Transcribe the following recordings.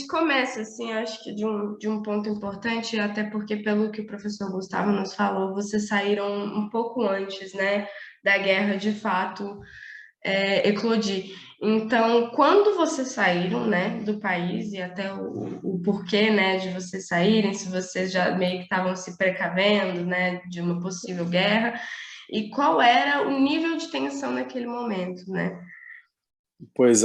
gente começa, assim, acho que de um ponto importante, até porque, pelo que o professor Gustavo nos falou, vocês saíram um pouco antes, né, da guerra de fato eclodir. Então, quando vocês saíram, né, do país, e até o porquê, né, de vocês saírem, se vocês já meio que estavam se precavendo, né, de uma possível guerra, e qual era o nível de tensão naquele momento, né? Pois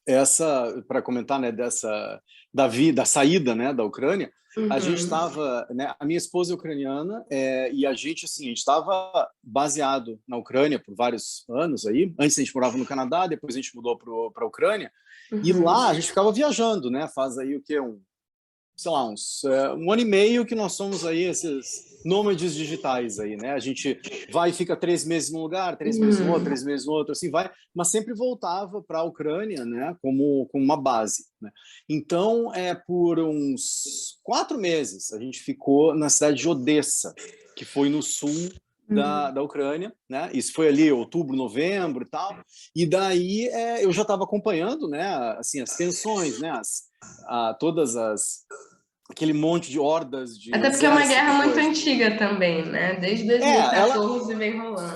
essa, para comentar, né, da saída, né, da Ucrânia, a gente Uhum, estava, né, a minha esposa é ucraniana, e a gente, assim, a gente estava baseado na Ucrânia por vários anos aí. Antes a gente morava no Canadá, depois a gente mudou para a Ucrânia, e uhum. lá a gente ficava viajando, né, faz aí o quê? Sei lá, um ano e meio que nós somos aí esses nômades digitais aí, né? A gente vai e fica 3 meses num lugar, 3 meses no outro, Uhum. 3 meses no outro, assim vai, mas sempre voltava para a Ucrânia, né? Como uma base, né? Então, por uns 4 meses, a gente ficou na cidade de Odessa, que foi no sul da Ucrânia, né? Isso foi ali outubro, novembro e tal. E daí eu já estava acompanhando, né? Assim, as tensões, né? Todas aquele monte de hordas de Até porque é uma guerra exército, muito coisa. antiga também, né? Desde Ela 2014 vem rolando.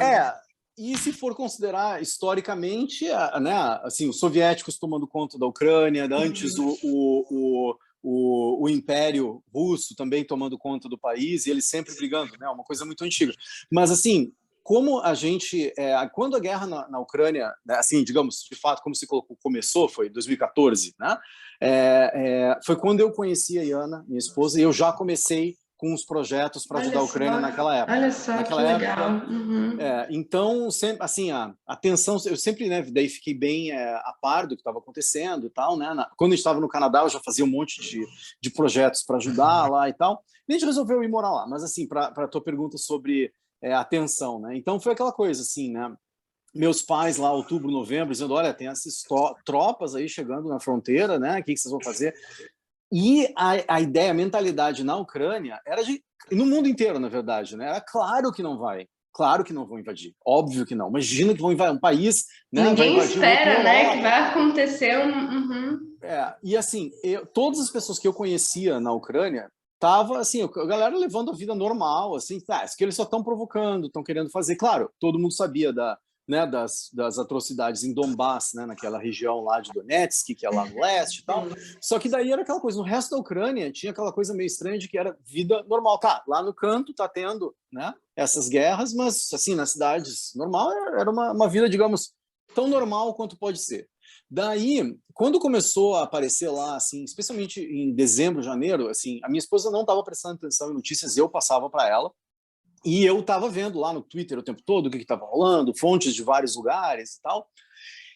e se for considerar historicamente, né, assim, os soviéticos tomando conta da Ucrânia, antes o Império Russo também tomando conta do país, e eles sempre brigando, né, uma coisa muito antiga. Mas, assim, como a gente, quando a guerra na Ucrânia, né, assim, digamos, de fato, como se colocou, começou, foi em 2014, né, foi quando eu conheci a Iana, minha esposa, e eu já comecei com os projetos para ajudar Olha a só, Ucrânia naquela época. olha só que Naquela época, legal. Uhum. então, sempre, assim, a tensão, eu sempre, né, daí fiquei bem a par do que estava acontecendo e tal, né? Quando a gente estava no Canadá, eu já fazia um monte de projetos para ajudar lá e tal. E a gente resolveu ir morar lá. Mas, assim, para a tua pergunta sobre a tensão, né? Então, foi aquela coisa, assim, né? Meus pais lá, outubro, novembro, dizendo, olha, tem essas tropas aí chegando na fronteira, né? O que vocês vão fazer? E a ideia, a mentalidade na Ucrânia era no mundo inteiro, na verdade, né? Era claro que não vai. Claro que não vão invadir. Óbvio que não. Imagina que vão invadir um país, né? Vai Ninguém invadir um outro na espera, né, que Europa. vai acontecer um. Uhum. E assim, todas as pessoas que eu conhecia na Ucrânia tava assim, a galera levando a vida normal, assim, isso que eles só estão provocando, estão querendo fazer. Claro, todo mundo sabia né, das atrocidades em Donbass, né, naquela região lá de Donetsk, que é lá no leste e tal. Só que daí era aquela coisa, no resto da Ucrânia tinha aquela coisa meio estranha de que era vida normal. Tá, lá no canto tá tendo, né, essas guerras, mas assim, nas cidades normal era uma vida, digamos, tão normal quanto pode ser. Daí, quando começou a aparecer lá, assim, especialmente em dezembro, janeiro, assim, a minha esposa não estava prestando atenção em notícias, eu passava para ela, e eu estava vendo lá no Twitter o tempo todo o que estava rolando, fontes de vários lugares e tal.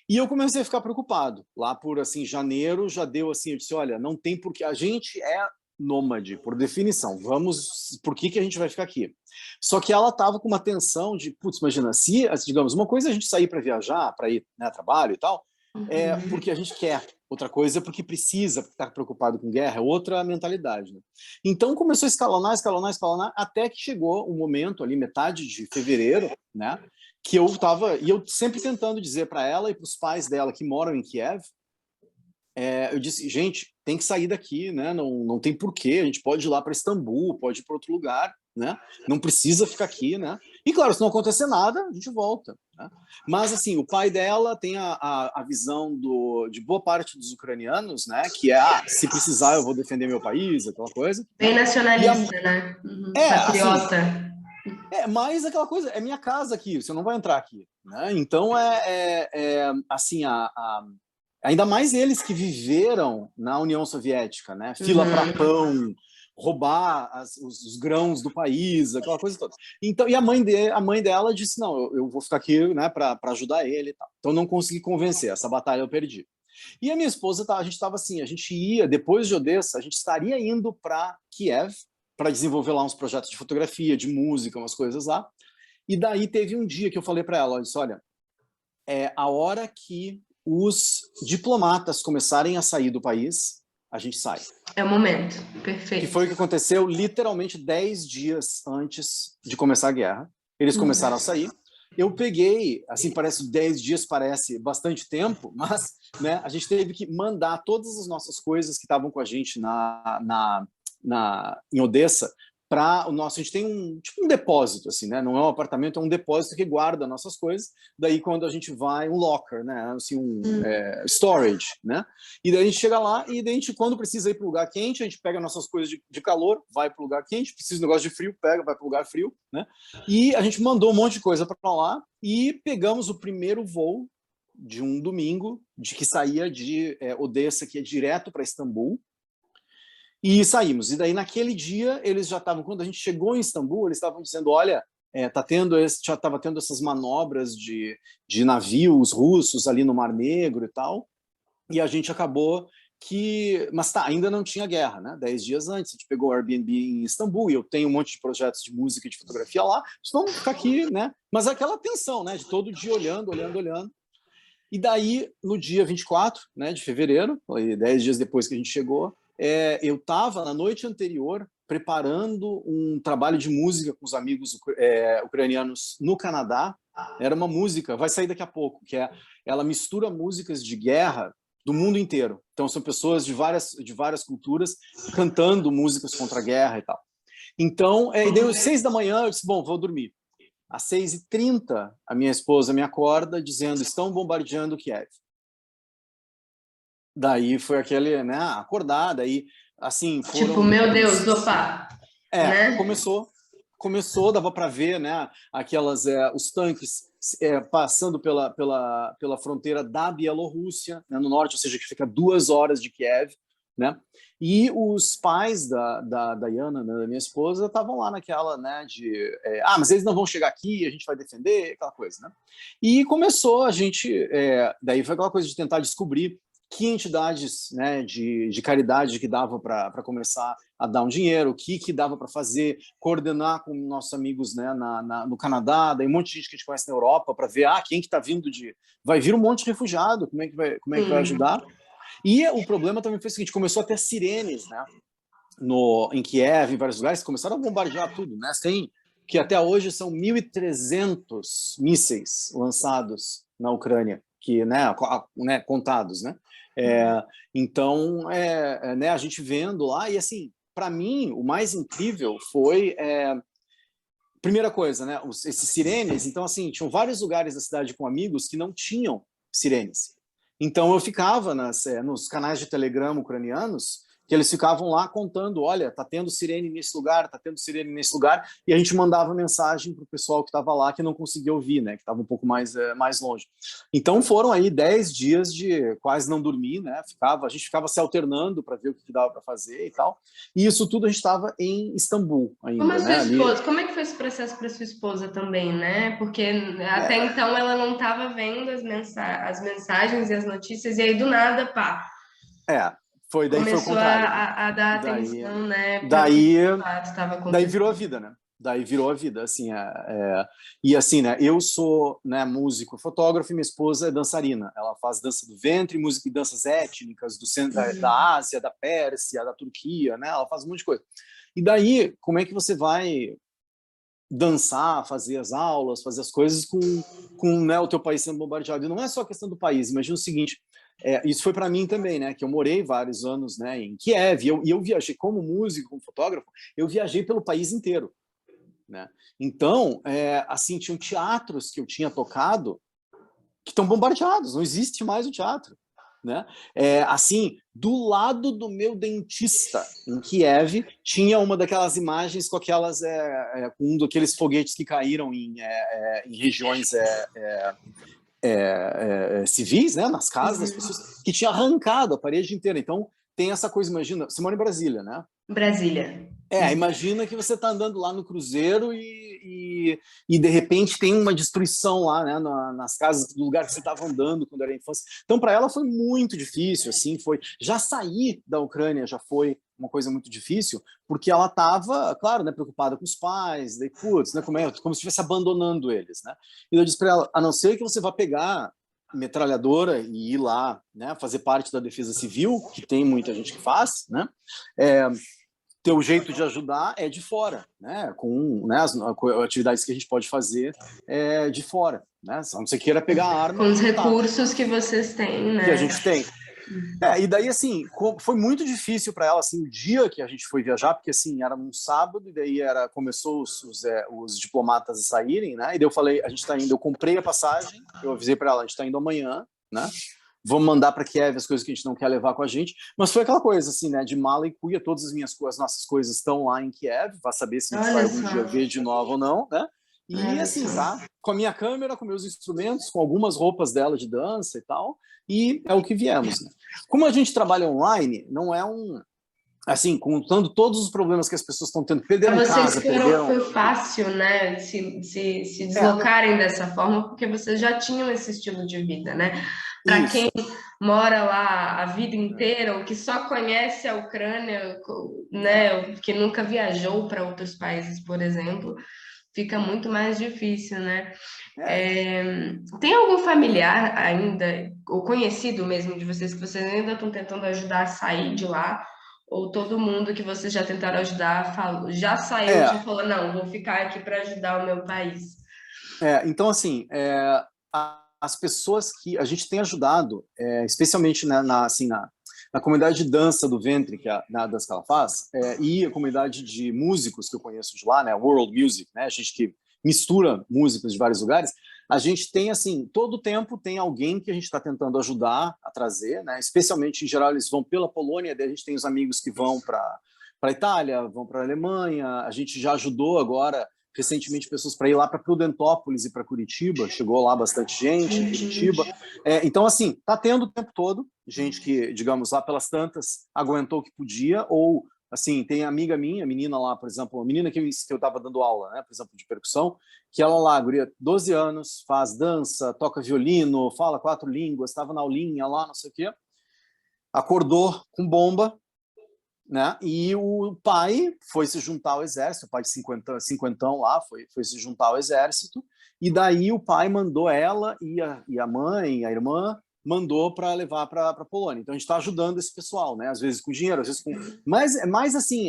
E eu comecei a ficar preocupado. Lá por assim janeiro já deu assim, eu disse, olha, não tem porque a gente é nômade por definição. Vamos, por que a gente vai ficar aqui? Só que ela estava com uma tensão de, putz, imagina, se, digamos, uma coisa é a gente sair para viajar, para ir, né, a trabalho e tal, porque a gente quer. Outra coisa é porque precisa, porque está preocupado com guerra, é outra mentalidade. Né? Então começou a escalonar, escalonar, escalonar, até que chegou o momento ali, metade de fevereiro, né? Que eu estava, e eu sempre tentando dizer para ela e para os pais dela que moram em Kiev, eu disse, gente, tem que sair daqui, né? Não tem porquê, a gente pode ir lá para Istambul, pode ir para outro lugar, né? Não precisa ficar aqui, né? E claro, se não acontecer nada, a gente volta. Né? Mas assim, o pai dela tem a visão de boa parte dos ucranianos, né? Que se precisar eu vou defender meu país, aquela coisa. Bem Né? E nacionalista, né? Uhum. assim, Patriota. mas aquela coisa, é minha casa aqui, você não vai entrar aqui. Né? Então, assim, ainda mais eles que viveram na União Soviética, né? Fila para Uhum. pão, roubar os grãos do país, aquela coisa toda. Então, e a mãe dela disse, não, eu vou ficar aqui, né, para ajudar ele e tal. Então, não consegui convencer, essa batalha eu perdi. E a minha esposa, a gente estava assim, a gente ia, depois de Odessa, a gente estaria indo para Kiev, para desenvolver lá uns projetos de fotografia, de música, umas coisas lá. E daí teve um dia que eu falei para ela, eu disse, olha, a hora que os diplomatas começarem a sair do país, a gente sai. É o momento. Que Perfeito. foi o que aconteceu literalmente 10 dias antes de começar a guerra. Eles começaram a sair. Eu peguei, assim, parece 10 dias, parece bastante tempo, mas, né, a gente teve que mandar todas as nossas coisas que estavam com a gente em Odessa para o nosso. A gente tem tipo um depósito, assim, né? Não é um apartamento, é um depósito que guarda nossas coisas. Daí, quando a gente vai, um locker, né? Assim, storage, né? E daí a gente chega lá e daí a gente, quando precisa ir para o lugar quente, a gente pega nossas coisas de calor, vai para o lugar quente, precisa de um negócio de frio, pega, vai para o lugar frio, né? E a gente mandou um monte de coisa para lá e pegamos o primeiro voo de um domingo, que saía de Odessa, que é direto para Istambul, e saímos. E daí, naquele dia, eles já estavam, quando a gente chegou em Istambul, eles estavam dizendo, olha, já estava tendo essas manobras de navios russos ali no Mar Negro e tal, e a gente acabou mas ainda não tinha guerra, né? 10 dias antes, a gente pegou o Airbnb em Istambul, e eu tenho um monte de projetos de música e de fotografia lá, vamos ficar aqui, né? Mas aquela tensão, né? De todo dia olhando. E daí, no dia 24, né, de fevereiro, 10 dias depois que a gente chegou, eu estava, na noite anterior, preparando um trabalho de música com os amigos ucranianos no Canadá. Era uma música, vai sair daqui a pouco, ela mistura músicas de guerra do mundo inteiro. Então, são pessoas de várias culturas cantando músicas contra a guerra e tal. Então, e deu 6 da manhã, eu disse, bom, vou dormir. Às 6h30, a minha esposa me acorda dizendo, estão bombardeando Kiev. Daí foi aquele, né, acordar, daí, assim, foram... Tipo, meu Deus, opa! Né? Começou, dava para ver, né, os tanques passando pela fronteira da Bielorrússia, né, no norte, ou seja, que fica 2 horas de Kiev, né, e os pais da Diana, né, da minha esposa, estavam lá naquela, né, mas eles não vão chegar aqui, a gente vai defender, aquela coisa, né, e começou a gente, daí foi aquela coisa de tentar descobrir que entidades, né, de caridade que dava para começar a dar um dinheiro, o que dava para fazer, coordenar com nossos amigos, né, no Canadá, daí um monte de gente que a gente conhece na Europa, para ver quem que está vindo vai vir um monte de refugiado, como é que vai ajudar. E o problema também foi o seguinte, começou a ter sirenes, né, em Kiev, em vários lugares, começaram a bombardear tudo, né, que até hoje são 1.300 mísseis lançados na Ucrânia, que, né, contados, né. Então, né, a gente vendo lá, e assim, para mim, o mais incrível foi, primeira coisa, né, esses sirenes, então assim, tinham vários lugares da cidade com amigos que não tinham sirenes. Então eu ficava nos canais de Telegram ucranianos, que eles ficavam lá contando, olha, tá tendo sirene nesse lugar, tá tendo sirene nesse lugar, e a gente mandava mensagem para o pessoal que estava lá, que não conseguia ouvir, né, que estava um pouco mais longe. Então foram aí 10 dias de quase não dormir, né, a gente ficava se alternando para ver o que dava para fazer e tal, e isso tudo a gente estava em Istambul ainda, Como é que foi esse processo para sua esposa também, né? Porque até então ela não estava vendo as mensagens e as notícias, e aí do nada, pá. Daí foi o contrário. A dar atenção, né? Daí virou a vida, né? Daí virou a vida, assim, e assim, né? Eu sou, né, músico, fotógrafo, e minha esposa é dançarina. Ela faz dança do ventre, música e danças étnicas do centro da Ásia, da Pérsia, da Turquia, né? Ela faz um monte de coisa. E daí, como é que você vai dançar, fazer as aulas, fazer as coisas com né, o teu país sendo bombardeado? E não é só a questão do país. Imagina o seguinte. Isso foi para mim também, né? Que eu morei vários anos, né, em Kiev, e eu viajei como músico, como fotógrafo, eu viajei pelo país inteiro, né? Então, assim, tinham teatros que eu tinha tocado que estão bombardeados, não existe mais o teatro, né? Assim, do lado do meu dentista em Kiev tinha uma daquelas imagens com um daqueles foguetes que caíram em regiões civis, né, nas casas das pessoas, que tinha arrancado a parede inteira. Então tem essa coisa, imagina, você mora em Brasília, né? Brasília. Imagina que você está andando lá no cruzeiro e de repente tem uma destruição lá, né, nas casas do lugar que você estava andando quando era infância. Então, para ela foi muito difícil, assim, já sair da Ucrânia já foi uma coisa muito difícil, porque ela estava, claro, né, preocupada com os pais, daí, putz, né, como se estivesse abandonando eles, né? E eu disse para ela, a não ser que você vá pegar metralhadora e ir lá, né, fazer parte da defesa civil, que tem muita gente que faz, né? teu jeito de ajudar é de fora, né? Com, né, as atividades que a gente pode fazer de fora, né? Se você queira pegar a Com arma os e lutar, recursos que vocês têm, que a né? gente tem. E daí, assim, foi muito difícil para ela, assim, o dia que a gente foi viajar, porque, assim, era um sábado, e daí começou os diplomatas a saírem, né? E daí eu falei, a gente tá indo, eu comprei a passagem, eu avisei para ela, a gente tá indo amanhã, né? Vamos mandar para Kiev as coisas que a gente não quer levar com a gente. Mas foi aquela coisa, assim, né? De mala e cuia, todas as nossas coisas estão lá em Kiev, vai saber se a gente vai Olha algum só, dia ver de novo ou não, né? E, olha assim, só. tá? Com a minha câmera, com meus instrumentos, com algumas roupas dela de dança e tal, e é o que viemos, né? Como a gente trabalha online, não é assim, contando todos os problemas que as pessoas estão tendo, Para perderam vocês casa, perderam... foi fácil, né, se É, deslocarem dessa forma, porque vocês já tinham esse estilo de vida, né? Para quem isso. mora lá a vida inteira, ou que só conhece a Ucrânia, né, que nunca viajou para outros países, por exemplo, fica muito mais difícil, né? É, Tem algum familiar ainda, ou conhecido mesmo de vocês, que vocês ainda estão tentando ajudar a sair de lá? Ou todo mundo que vocês já tentaram ajudar já saiu, já é, falou, não, vou ficar aqui para ajudar o meu país? então, assim, as pessoas que a gente tem ajudado, especialmente né, assim, na comunidade de dança do ventre, que é a dança que ela faz, e a comunidade de músicos que eu conheço de lá, né, World Music, né, a gente que mistura músicos de vários lugares, a gente tem, assim, todo o tempo tem alguém que a gente está tentando ajudar a trazer, né, especialmente, em geral, eles vão pela Polônia, daí a gente tem os amigos que vão para a Itália, vão para a Alemanha, a gente já ajudou agora recentemente pessoas para ir lá para Prudentópolis e para Curitiba, chegou lá bastante gente em Curitiba. Então, assim, tá tendo o tempo todo gente que, digamos, lá pelas tantas aguentou o que podia, ou, assim, tem amiga minha, menina lá, por exemplo, a menina que eu estava dando aula, né, por exemplo, de percussão, que ela lá, guria, 12 anos, faz dança, toca violino, fala 4 línguas, estava na aulinha lá, não sei o quê, acordou com bomba, né? E o pai foi se juntar ao exército, o pai de 50 lá, foi se juntar ao exército, e daí o pai mandou ela e a mãe, a irmã, mandou para levar para a Polônia. Então a gente está ajudando esse pessoal, né? Às vezes com dinheiro, às vezes com... Mas é mais assim,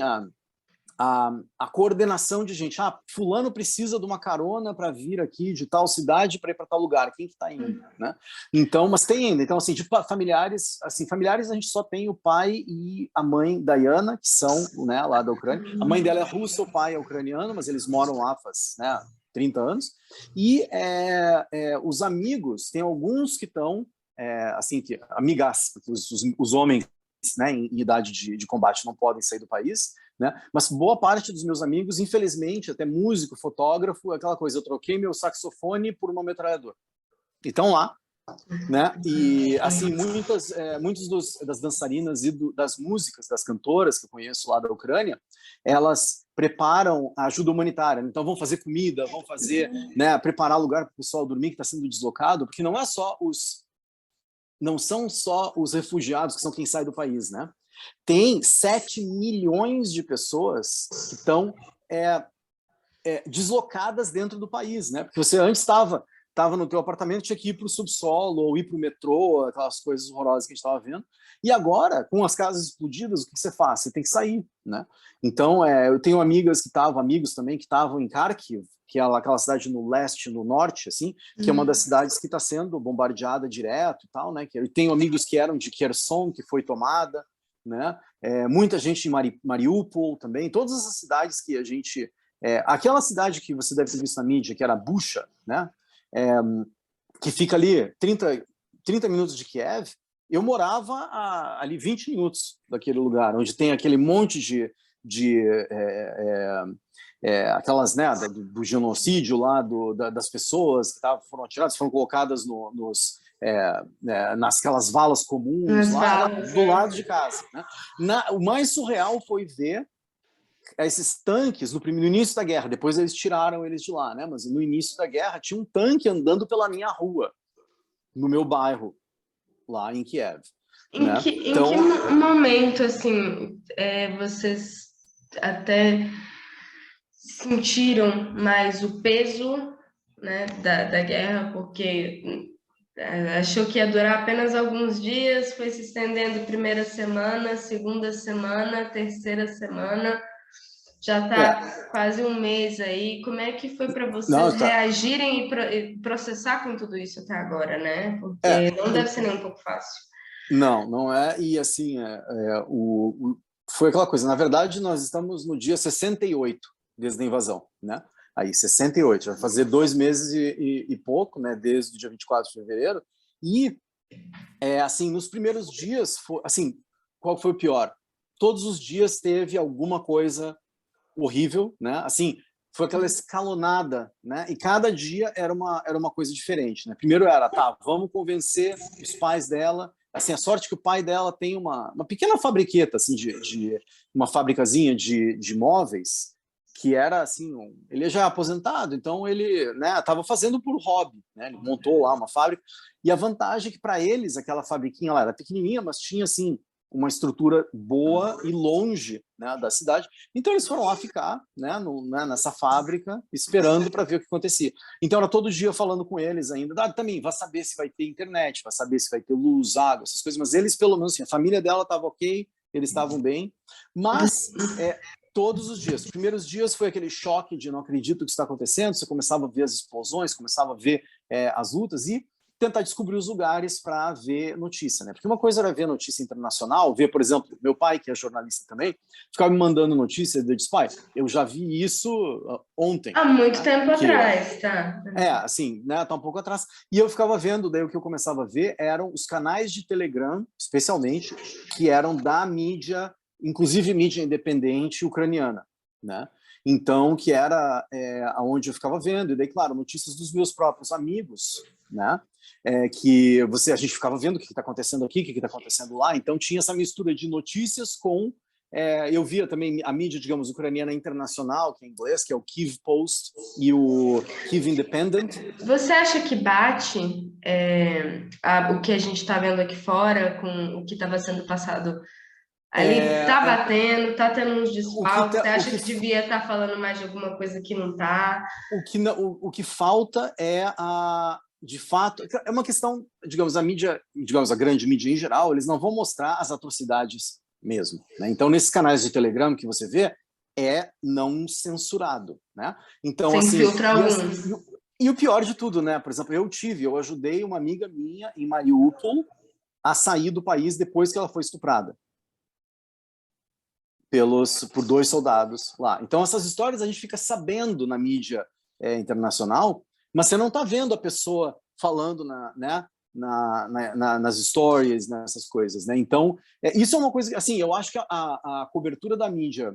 a coordenação de gente. Fulano precisa de uma carona para vir aqui de tal cidade para ir para tal lugar. Quem que está indo, né? Então, mas tem ainda. Então, assim, de familiares, a gente só tem o pai e a mãe Diana, que são, né, lá da Ucrânia. A mãe dela é russa, o pai é ucraniano, mas eles moram lá faz, né, 30 anos. E os amigos, tem alguns que estão, assim, que amigas, porque os homens, né, em idade de combate não podem sair do país, né? Mas boa parte dos meus amigos, infelizmente, até músico, fotógrafo, aquela coisa, eu troquei meu saxofone por uma metralhadora. E estão lá, né? E assim, muitos das dançarinas e das músicas, das cantoras que eu conheço lá da Ucrânia, elas preparam a ajuda humanitária. Então vão fazer comida, vão fazer, né, preparar lugar para o pessoal dormir que está sendo deslocado, porque não são só os refugiados que são quem sai do país, né? Tem 7 milhões de pessoas que estão deslocadas dentro do país, né? Porque você antes estava no teu apartamento, tinha que ir para o subsolo ou ir para o metrô, aquelas coisas horrorosas que a gente estava vendo. E agora, com as casas explodidas, o que você faz? Você tem que sair, né? Então, eu tenho amigos também que estavam em Kharkiv, que é aquela cidade no leste, no norte, assim, que é uma das cidades que está sendo bombardeada direto e tal, né? Eu tenho amigos que eram de Kherson, que foi tomada, né? Muita gente em Mariupol também, todas essas cidades que a gente... aquela cidade que você deve ter visto na mídia, que era Bucha, né? Que fica ali 30 minutos de Kiev, eu morava ali 20 minutos daquele lugar, onde tem aquele monte de aquelas, né, do genocídio lá, das pessoas que foram atiradas, foram colocadas nasquelas valas comuns Nas lá, era valas, do né? lado de casa, né? O mais surreal foi ver esses tanques no início da guerra, depois eles tiraram eles de lá, né? Mas no início da guerra tinha um tanque andando pela minha rua, no meu bairro, lá em Kiev, né? Em que Então, momento, assim, vocês até sentiram mais o peso, né, da guerra? Porque Achou que ia durar apenas alguns dias, foi se estendendo primeira semana, segunda semana, terceira semana, já É, está quase um mês aí. Como é que foi para vocês não, tá. reagirem e processar com tudo isso até agora, né? É, Porque não deve ser nem um pouco fácil. não, não é. E assim, foi aquela coisa. Na verdade, nós estamos no dia 68 desde a invasão, né? Aí, 68, vai fazer 2 meses e pouco, né? Desde o dia 24 de fevereiro. E, assim, nos primeiros dias, assim, qual foi o pior? Todos os dias teve alguma coisa horrível, né? Assim, foi aquela escalonada, né? E cada dia era uma coisa diferente, né? Primeiro era, tá, vamos convencer os pais dela. Assim, a sorte que o pai dela tem uma pequena fabriqueta, assim, uma fabricazinha de móveis, que era, assim, ele já é aposentado, então ele, né, estava fazendo por hobby, né? Ele montou lá uma fábrica. E a vantagem é que para eles, aquela fabriquinha lá era pequenininha, mas tinha, assim, uma estrutura boa e longe, né, da cidade. Então eles foram lá ficar, né, nessa fábrica, esperando para ver o que acontecia. Então era todo dia falando com eles ainda, também vai saber se vai ter internet, vai saber se vai ter luz, água, essas coisas, mas eles pelo menos, assim, a família dela estava ok, eles estavam bem, mas todos os dias. Os primeiros dias foi aquele choque de não acredito o que está acontecendo, você começava a ver as explosões, começava a ver as lutas e tentar descobrir os lugares para ver notícia, né? Porque uma coisa era ver notícia internacional, ver, por exemplo, meu pai, que é jornalista também, ficava me mandando notícia, eu disse, pai, eu já vi isso ontem, Há muito né? tempo Que atrás, tá? assim, né, tá um pouco atrás. E eu ficava vendo, daí o que eu começava a ver eram os canais de Telegram, especialmente, que eram da mídia, inclusive mídia independente ucraniana, né? Então, que era aonde eu ficava vendo, e daí, claro, notícias dos meus próprios amigos, né? Que a gente ficava vendo o que está acontecendo aqui, o que está acontecendo lá. Então, tinha essa mistura de notícias com eu via também a mídia, digamos, ucraniana internacional, que é em inglês, que é o Kyiv Post e o Kyiv Independent. Você acha que bate o que a gente está vendo aqui fora com o que estava sendo passado ali? Tá É, batendo, tá tendo uns o, que, desfalques. Você o, acha que, que devia estar falando mais de alguma coisa que não tá? o que falta de fato, é uma questão, digamos, a mídia, digamos, a grande mídia em geral, eles não vão mostrar as atrocidades mesmo, né? Então, nesses canais de Telegram que você vê, é não censurado, né? Então, Sem assim, filtro algum. e o pior de tudo, né? Por exemplo, eu ajudei uma amiga minha em Mariupol a sair do país depois que ela foi estuprada por 2 soldados lá. Então, essas histórias a gente fica sabendo na mídia internacional, mas você não está vendo a pessoa falando nas stories, nessas coisas, né? Então, isso é uma coisa, assim, eu acho que a cobertura da mídia,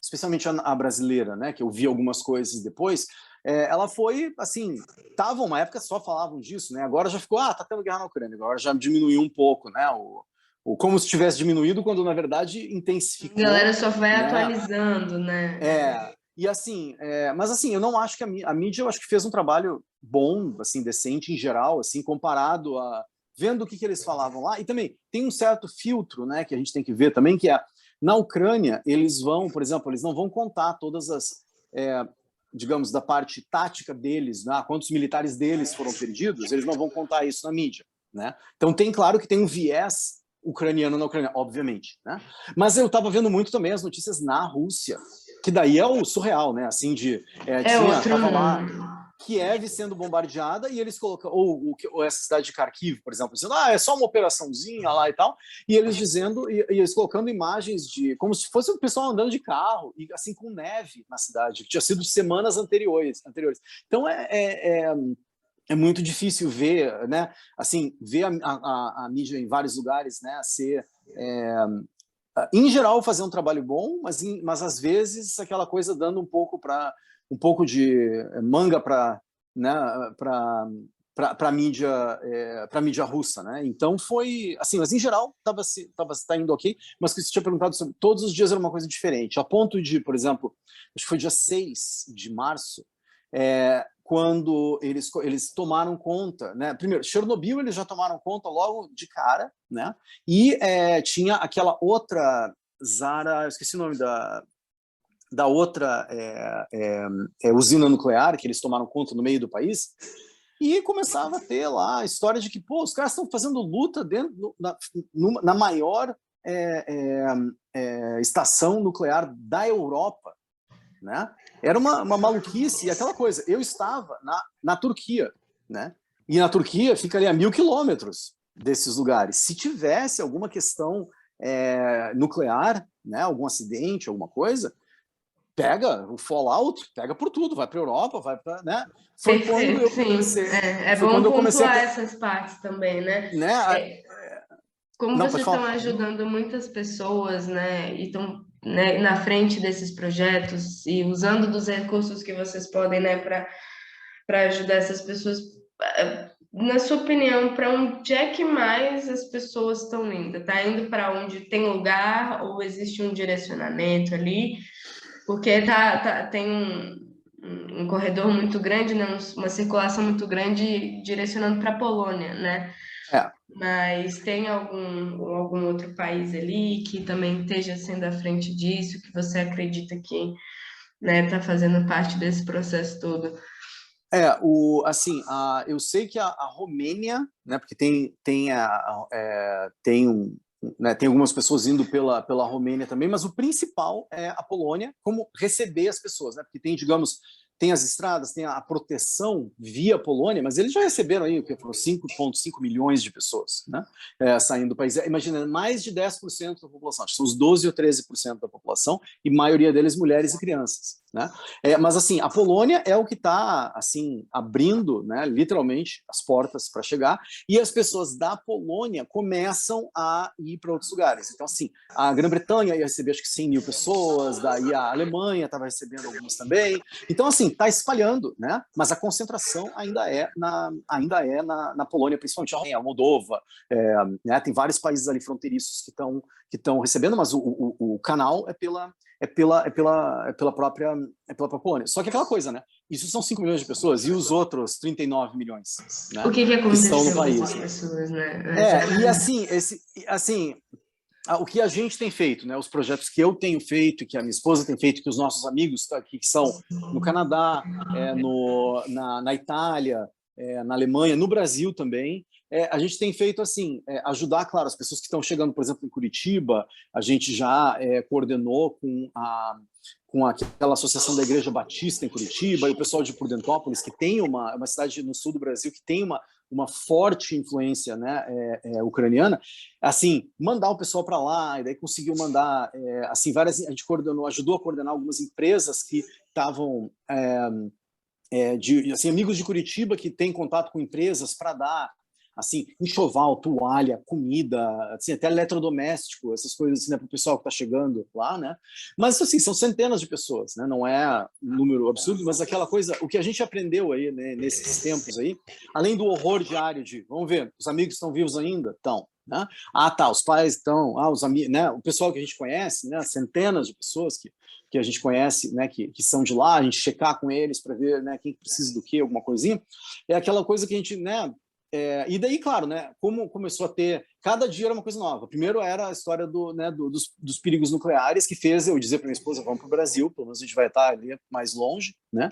especialmente a brasileira, né, que eu vi algumas coisas depois, ela foi, assim, tava uma época só falavam disso, né? Agora já ficou, tá tendo guerra na Ucrânia, agora já diminuiu um pouco, né? Como se tivesse diminuído, quando na verdade A galera intensificou, só vai né? atualizando, né? E assim, mas assim, eu não acho que a mídia, eu acho que fez um trabalho bom, assim, decente em geral, assim, comparado a vendo o que eles falavam lá. E também tem um certo filtro, né, que a gente tem que ver também, que é na Ucrânia eles vão, por exemplo, eles não vão contar todas as digamos, da parte tática deles, né, quantos militares deles foram perdidos, eles não vão contar isso na mídia, né? Então tem, claro que tem um viés ucraniano na Ucrânia, obviamente, né? Mas eu estava vendo muito também as notícias na Rússia, que daí é o surreal, né? Assim, É outro tava lá mundo. Kiev sendo bombardeada e eles colocam, ou essa cidade de Kharkiv, por exemplo, dizendo, é só uma operaçãozinha lá e tal, e eles dizendo, e eles colocando imagens como se fosse o pessoal andando de carro, e assim, com neve na cidade, que tinha sido semanas anteriores. Então, é muito difícil ver, né, assim, ver a mídia em vários lugares, né, em geral, fazer um trabalho bom, mas às vezes aquela coisa dando um pouco de manga para, né, para mídia russa, né? Então foi assim, mas em geral tá indo ok, mas que você tinha perguntado sobre todos os dias era uma coisa diferente, a ponto de, por exemplo, acho que foi dia 6 de março, quando eles tomaram conta, né? Primeiro, Chernobyl eles já tomaram conta logo de cara, né? E tinha aquela outra Zara, eu esqueci o nome da outra usina nuclear que eles tomaram conta no meio do país. E começava a ter lá a história de que, pô, os caras estão fazendo luta dentro na maior estação nuclear da Europa, né? Era uma maluquice, e aquela coisa. Eu estava na Turquia, né? E na Turquia fica ali a 1.000 quilômetros desses lugares. Se tivesse alguma questão nuclear, né? Algum acidente, alguma coisa, pega o fallout, pega por tudo, vai para a Europa, vai para, né? Foi Perfeito, quando eu sim. comecei, É foi bom quando eu comecei pontuar essas partes também, né? né? Como Não, pode vocês estão falar. ajudando muitas pessoas, né, e estão, né, na frente desses projetos e usando dos recursos que vocês podem, né, para ajudar essas pessoas, na sua opinião, para onde é que mais as pessoas estão indo? Está indo para onde tem lugar ou existe um direcionamento ali? Porque tem um corredor muito grande, né, uma circulação muito grande direcionando para a Polônia, né? É, Mas tem algum outro país ali que também esteja sendo à frente disso, que você acredita que, né, está fazendo parte desse processo todo? assim, eu sei que a Romênia, né, porque tem algumas pessoas indo pela Romênia também, mas o principal é a Polônia, como receber as pessoas, né, porque tem, digamos, tem as estradas, tem a proteção via Polônia, mas eles já receberam aí, o que foram 5,5 milhões de pessoas, né, saindo do país. Imagina, mais de 10% da população, acho que são os 12 ou 13% da população, e maioria deles mulheres e crianças, né? Mas assim, a Polônia é o que está assim abrindo, né, literalmente as portas para chegar, e as pessoas da Polônia começam a ir para outros lugares. Então assim, a Grã-Bretanha ia receber acho que 100 mil pessoas, daí a Alemanha estava recebendo algumas também. Então assim, está espalhando, né? Mas a concentração ainda é na Polônia, principalmente a Moldova, né? Tem vários países ali fronteiriços que estão recebendo, mas o canal é pela própria Polônia. Só que aquela coisa, né? Isso são 5 milhões de pessoas e os outros 39 milhões, O né? que Que estão no aconteceu com essas país, né? pessoas, né? Essa... E assim, o que a gente tem feito, né? Os projetos que eu tenho feito, que a minha esposa tem feito, que os nossos amigos aqui que são no Canadá, na Itália, na Alemanha, no Brasil também, a gente tem feito assim, ajudar, claro, as pessoas que estão chegando, por exemplo, em Curitiba, a gente já coordenou com aquela associação da Igreja Batista em Curitiba e o pessoal de Prudentópolis, que tem uma cidade no sul do Brasil que tem uma forte influência, né, ucraniana, assim, mandar o pessoal para lá, e daí conseguiu mandar, assim, a gente ajudou a coordenar algumas empresas que estavam, assim, amigos de Curitiba que têm contato com empresas para dar, assim, enxoval, toalha, comida, assim, até eletrodoméstico, essas coisas assim, né, para o pessoal que está chegando lá, né? Mas assim, são centenas de pessoas, né? Não é um número absurdo, mas aquela coisa, o que a gente aprendeu aí, né, nesses tempos aí, além do horror diário de, vamos ver, os amigos estão vivos ainda? Estão. Né? Tá, os pais estão, os amigos, né? O pessoal que a gente conhece, né? Centenas de pessoas que a gente conhece, né? Que são de lá, a gente checar com eles para ver, né? Quem precisa do que, alguma coisinha. É aquela coisa que a gente, né? E daí, claro, né, como começou a ter, cada dia era uma coisa nova. Primeiro era a história dos perigos nucleares, que fez eu dizer para minha esposa, vamos para o Brasil, pelo menos a gente vai estar ali mais longe, né?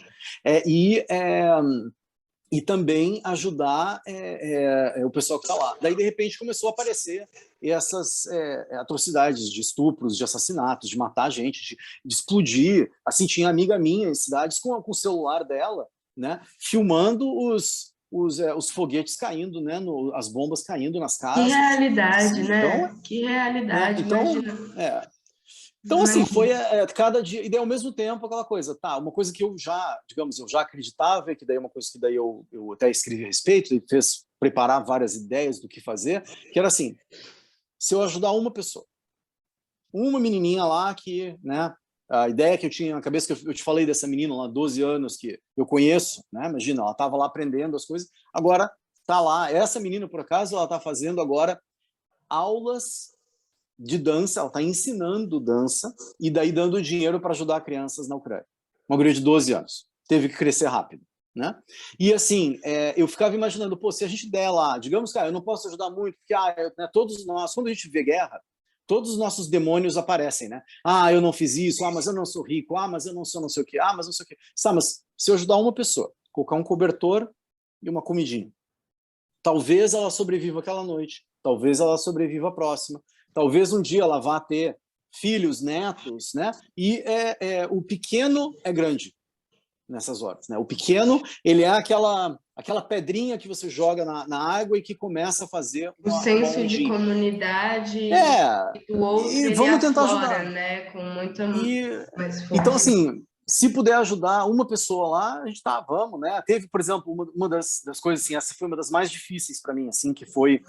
E também ajudar o pessoal que está lá. Daí, de repente, começou a aparecer essas atrocidades de estupros, de assassinatos, de matar gente, de explodir. Assim, tinha amiga minha em cidades com o celular dela, né, filmando os foguetes caindo, né, as bombas caindo nas Que casas. realidade, Assim, né? Que né, realidade, então, imagina. então, assim, foi Imagina. cada dia, e daí ao mesmo tempo aquela coisa, tá, uma coisa que eu já, digamos, eu já acreditava, e que daí é uma coisa que daí eu até escrevi a respeito, e fez preparar várias ideias do que fazer, que era assim, se eu ajudar uma pessoa, uma menininha lá que, né, a ideia que eu tinha na cabeça, que eu te falei dessa menina lá, 12 anos, que eu conheço, né, imagina, ela estava lá aprendendo as coisas, agora tá lá, essa menina, por acaso, ela está fazendo agora aulas de dança, ela está ensinando dança e daí dando dinheiro para ajudar crianças na Ucrânia. Uma guria de 12 anos. Teve que crescer rápido. Né? E assim, eu ficava imaginando, pô, se a gente der lá, digamos, cara, eu não posso ajudar muito, porque né, todos nós, quando a gente vê guerra, todos os nossos demônios aparecem, né? Eu não fiz isso, mas eu não sou rico, mas eu não sou não sei o quê, mas não sei o quê. Mas se eu ajudar uma pessoa, colocar um cobertor e uma comidinha. Talvez ela sobreviva aquela noite, talvez ela sobreviva a próxima, talvez um dia ela vá ter filhos, netos, né? E o pequeno é grande nessas horas, né? O pequeno, ele é aquela pedrinha que você joga na água e que começa a fazer O uma senso de ondinha. comunidade do outro, E ele vamos tentar aflora, ajudar. né? Com muita E, mais então, força. assim, se puder ajudar uma pessoa lá, a gente vamos, né? Teve, por exemplo, uma das coisas, assim, essa foi uma das mais difíceis para mim, assim, que foi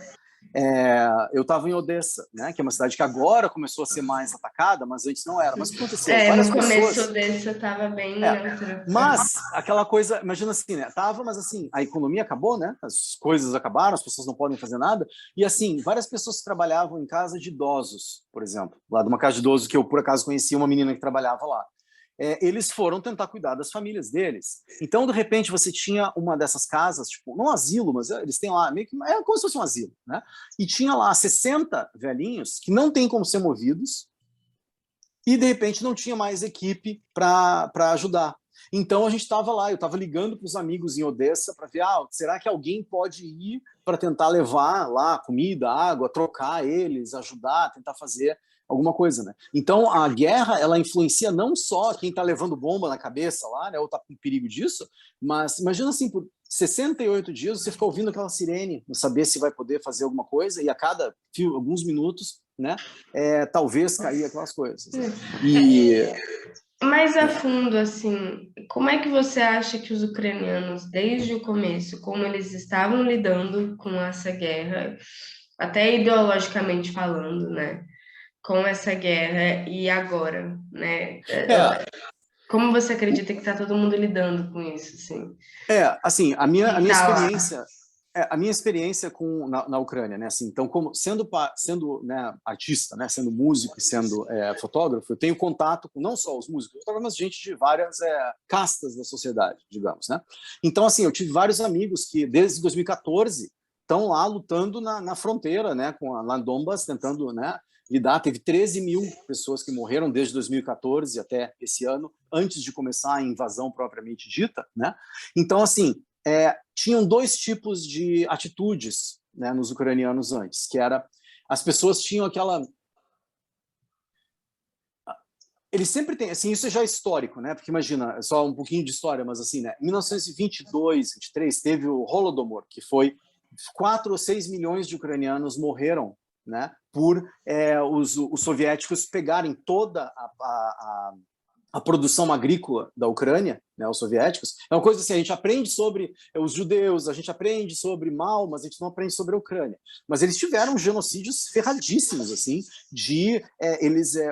eu estava em Odessa, né, que é uma cidade que agora começou a ser mais atacada, mas antes não era. Mas o que aconteceu? Várias No começo pessoas... desse eu tava bem É, neutra. mas aquela coisa, imagina assim, né? Mas assim, a economia acabou, né? As coisas acabaram, as pessoas não podem fazer nada. E assim, várias pessoas que trabalhavam em casa de idosos, por exemplo, lá de uma casa de idosos que eu por acaso conhecia uma menina que trabalhava lá. Eles foram tentar cuidar das famílias deles. Então, de repente, você tinha uma dessas casas, tipo, não um asilo, mas eles têm lá, meio que, é como se fosse um asilo, né? E tinha lá 60 velhinhos que não têm como ser movidos e, de repente, não tinha mais equipe para ajudar. Então, a gente estava lá, eu estava ligando para os amigos em Odessa para ver, será que alguém pode ir para tentar levar lá comida, água, trocar eles, ajudar, tentar fazer alguma coisa, né? Então, a guerra, ela influencia não só quem está levando bomba na cabeça lá, né, ou está com perigo disso, mas imagina assim, por 68 dias você fica ouvindo aquela sirene, não saber se vai poder fazer alguma coisa, e a cada alguns minutos, né, talvez cair aquelas coisas. E... Mais a fundo, assim, como é que você acha que os ucranianos, desde o começo, como eles estavam lidando com essa guerra, até ideologicamente falando, né, com essa guerra e agora, né? Como você acredita que está todo mundo lidando com isso, assim? Assim, a E minha tá lá. experiência... a minha experiência na Ucrânia, né, assim, então, como sendo né, artista, né, sendo músico e sendo fotógrafo, eu tenho contato com não só os músicos, mas gente de várias castas da sociedade, digamos, né? Então, assim, eu tive vários amigos que desde 2014 estão lá lutando na fronteira, né, lá em Donbas, tentando, né, lidar. Teve 13 mil pessoas que morreram desde 2014 até esse ano, antes de começar a invasão propriamente dita, né? Então, assim, tinham dois tipos de atitudes, né, nos ucranianos antes, que era, as pessoas tinham aquela... Eles sempre têm, assim, isso já é histórico, né? Porque imagina, só um pouquinho de história, mas assim, né? Em 1922, 23, teve o Holodomor, que foi 4 ou 6 milhões de ucranianos morreram, né? Por os soviéticos pegarem toda a produção agrícola da Ucrânia, né, os soviéticos. É uma coisa assim, a gente aprende sobre os judeus, a gente aprende sobre Mao, mas a gente não aprende sobre a Ucrânia. Mas eles tiveram genocídios ferradíssimos, assim, de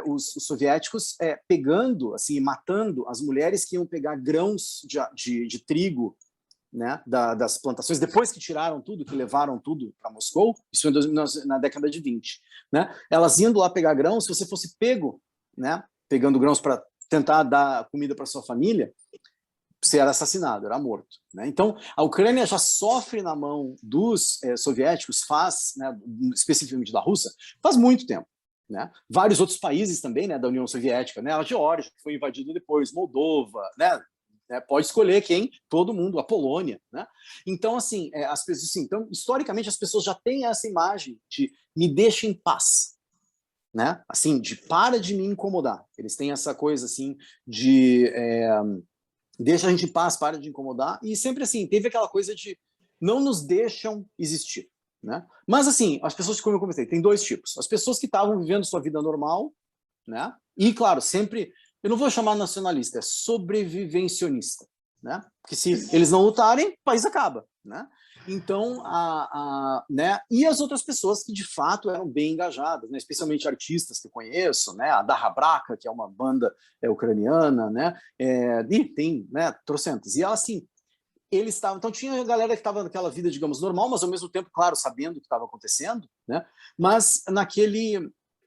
os soviéticos pegando, assim, matando as mulheres que iam pegar grãos de trigo, né, das plantações, depois que tiraram tudo, que levaram tudo para Moscou, isso na década de 20, né, elas indo lá pegar grãos, se você fosse pego, né, pegando grãos para tentar dar comida para sua família, você era assassinado, era morto, né? Então, a Ucrânia já sofre na mão dos soviéticos, né, especificamente da Rússia, faz muito tempo. Né? Vários outros países também, né, da União Soviética, né? A Geórgia, que foi invadida depois, Moldova, né? Pode escolher quem, todo mundo, a Polônia, né? Então, assim, as pessoas, assim, então, historicamente, as pessoas já têm essa imagem de me deixa em paz, né? Assim, de para de me incomodar. Eles têm essa coisa, assim, de deixa a gente em paz, para de incomodar, e sempre assim, teve aquela coisa de não nos deixam existir, né? Mas assim, as pessoas, como eu comentei, tem dois tipos. As pessoas que estavam vivendo sua vida normal, né? E claro, sempre, eu não vou chamar nacionalista, é sobrevivencionista, né? Porque se eles não lutarem, o país acaba, né? Então, né? E as outras pessoas que de fato eram bem engajadas, né? Especialmente artistas que eu conheço, né? A Darra Braka, que é uma banda ucraniana, né? E tem, né? Trocentas. E ela, assim, eles estavam... Então, tinha a galera que estava naquela vida, digamos, normal, mas ao mesmo tempo, claro, sabendo o que estava acontecendo, né? Mas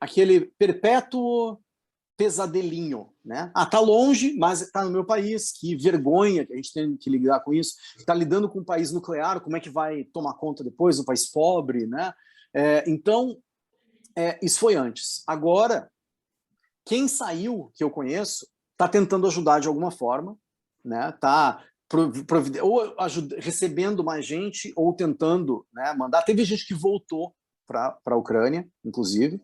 aquele perpétuo pesadelinho, né? Tá longe, mas tá no meu país, que vergonha que a gente tem que lidar com isso. Tá lidando com um país nuclear, como é que vai tomar conta depois, um país pobre, né? Então, isso foi antes. Agora, quem saiu, que eu conheço, tá tentando ajudar de alguma forma, né? Tá recebendo mais gente ou tentando, né, mandar. Teve gente que voltou para a Ucrânia, inclusive,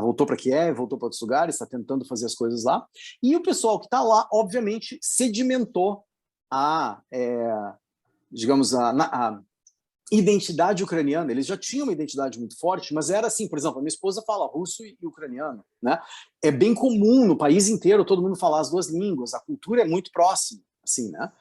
voltou para Kiev, voltou para outros lugares, está tentando fazer as coisas lá. E o pessoal que está lá, obviamente, sedimentou digamos, a identidade ucraniana. Eles já tinham uma identidade muito forte, mas era assim, por exemplo, a minha esposa fala russo e ucraniano, né? É bem comum no país inteiro todo mundo falar as duas línguas, a cultura é muito próxima, assim, né?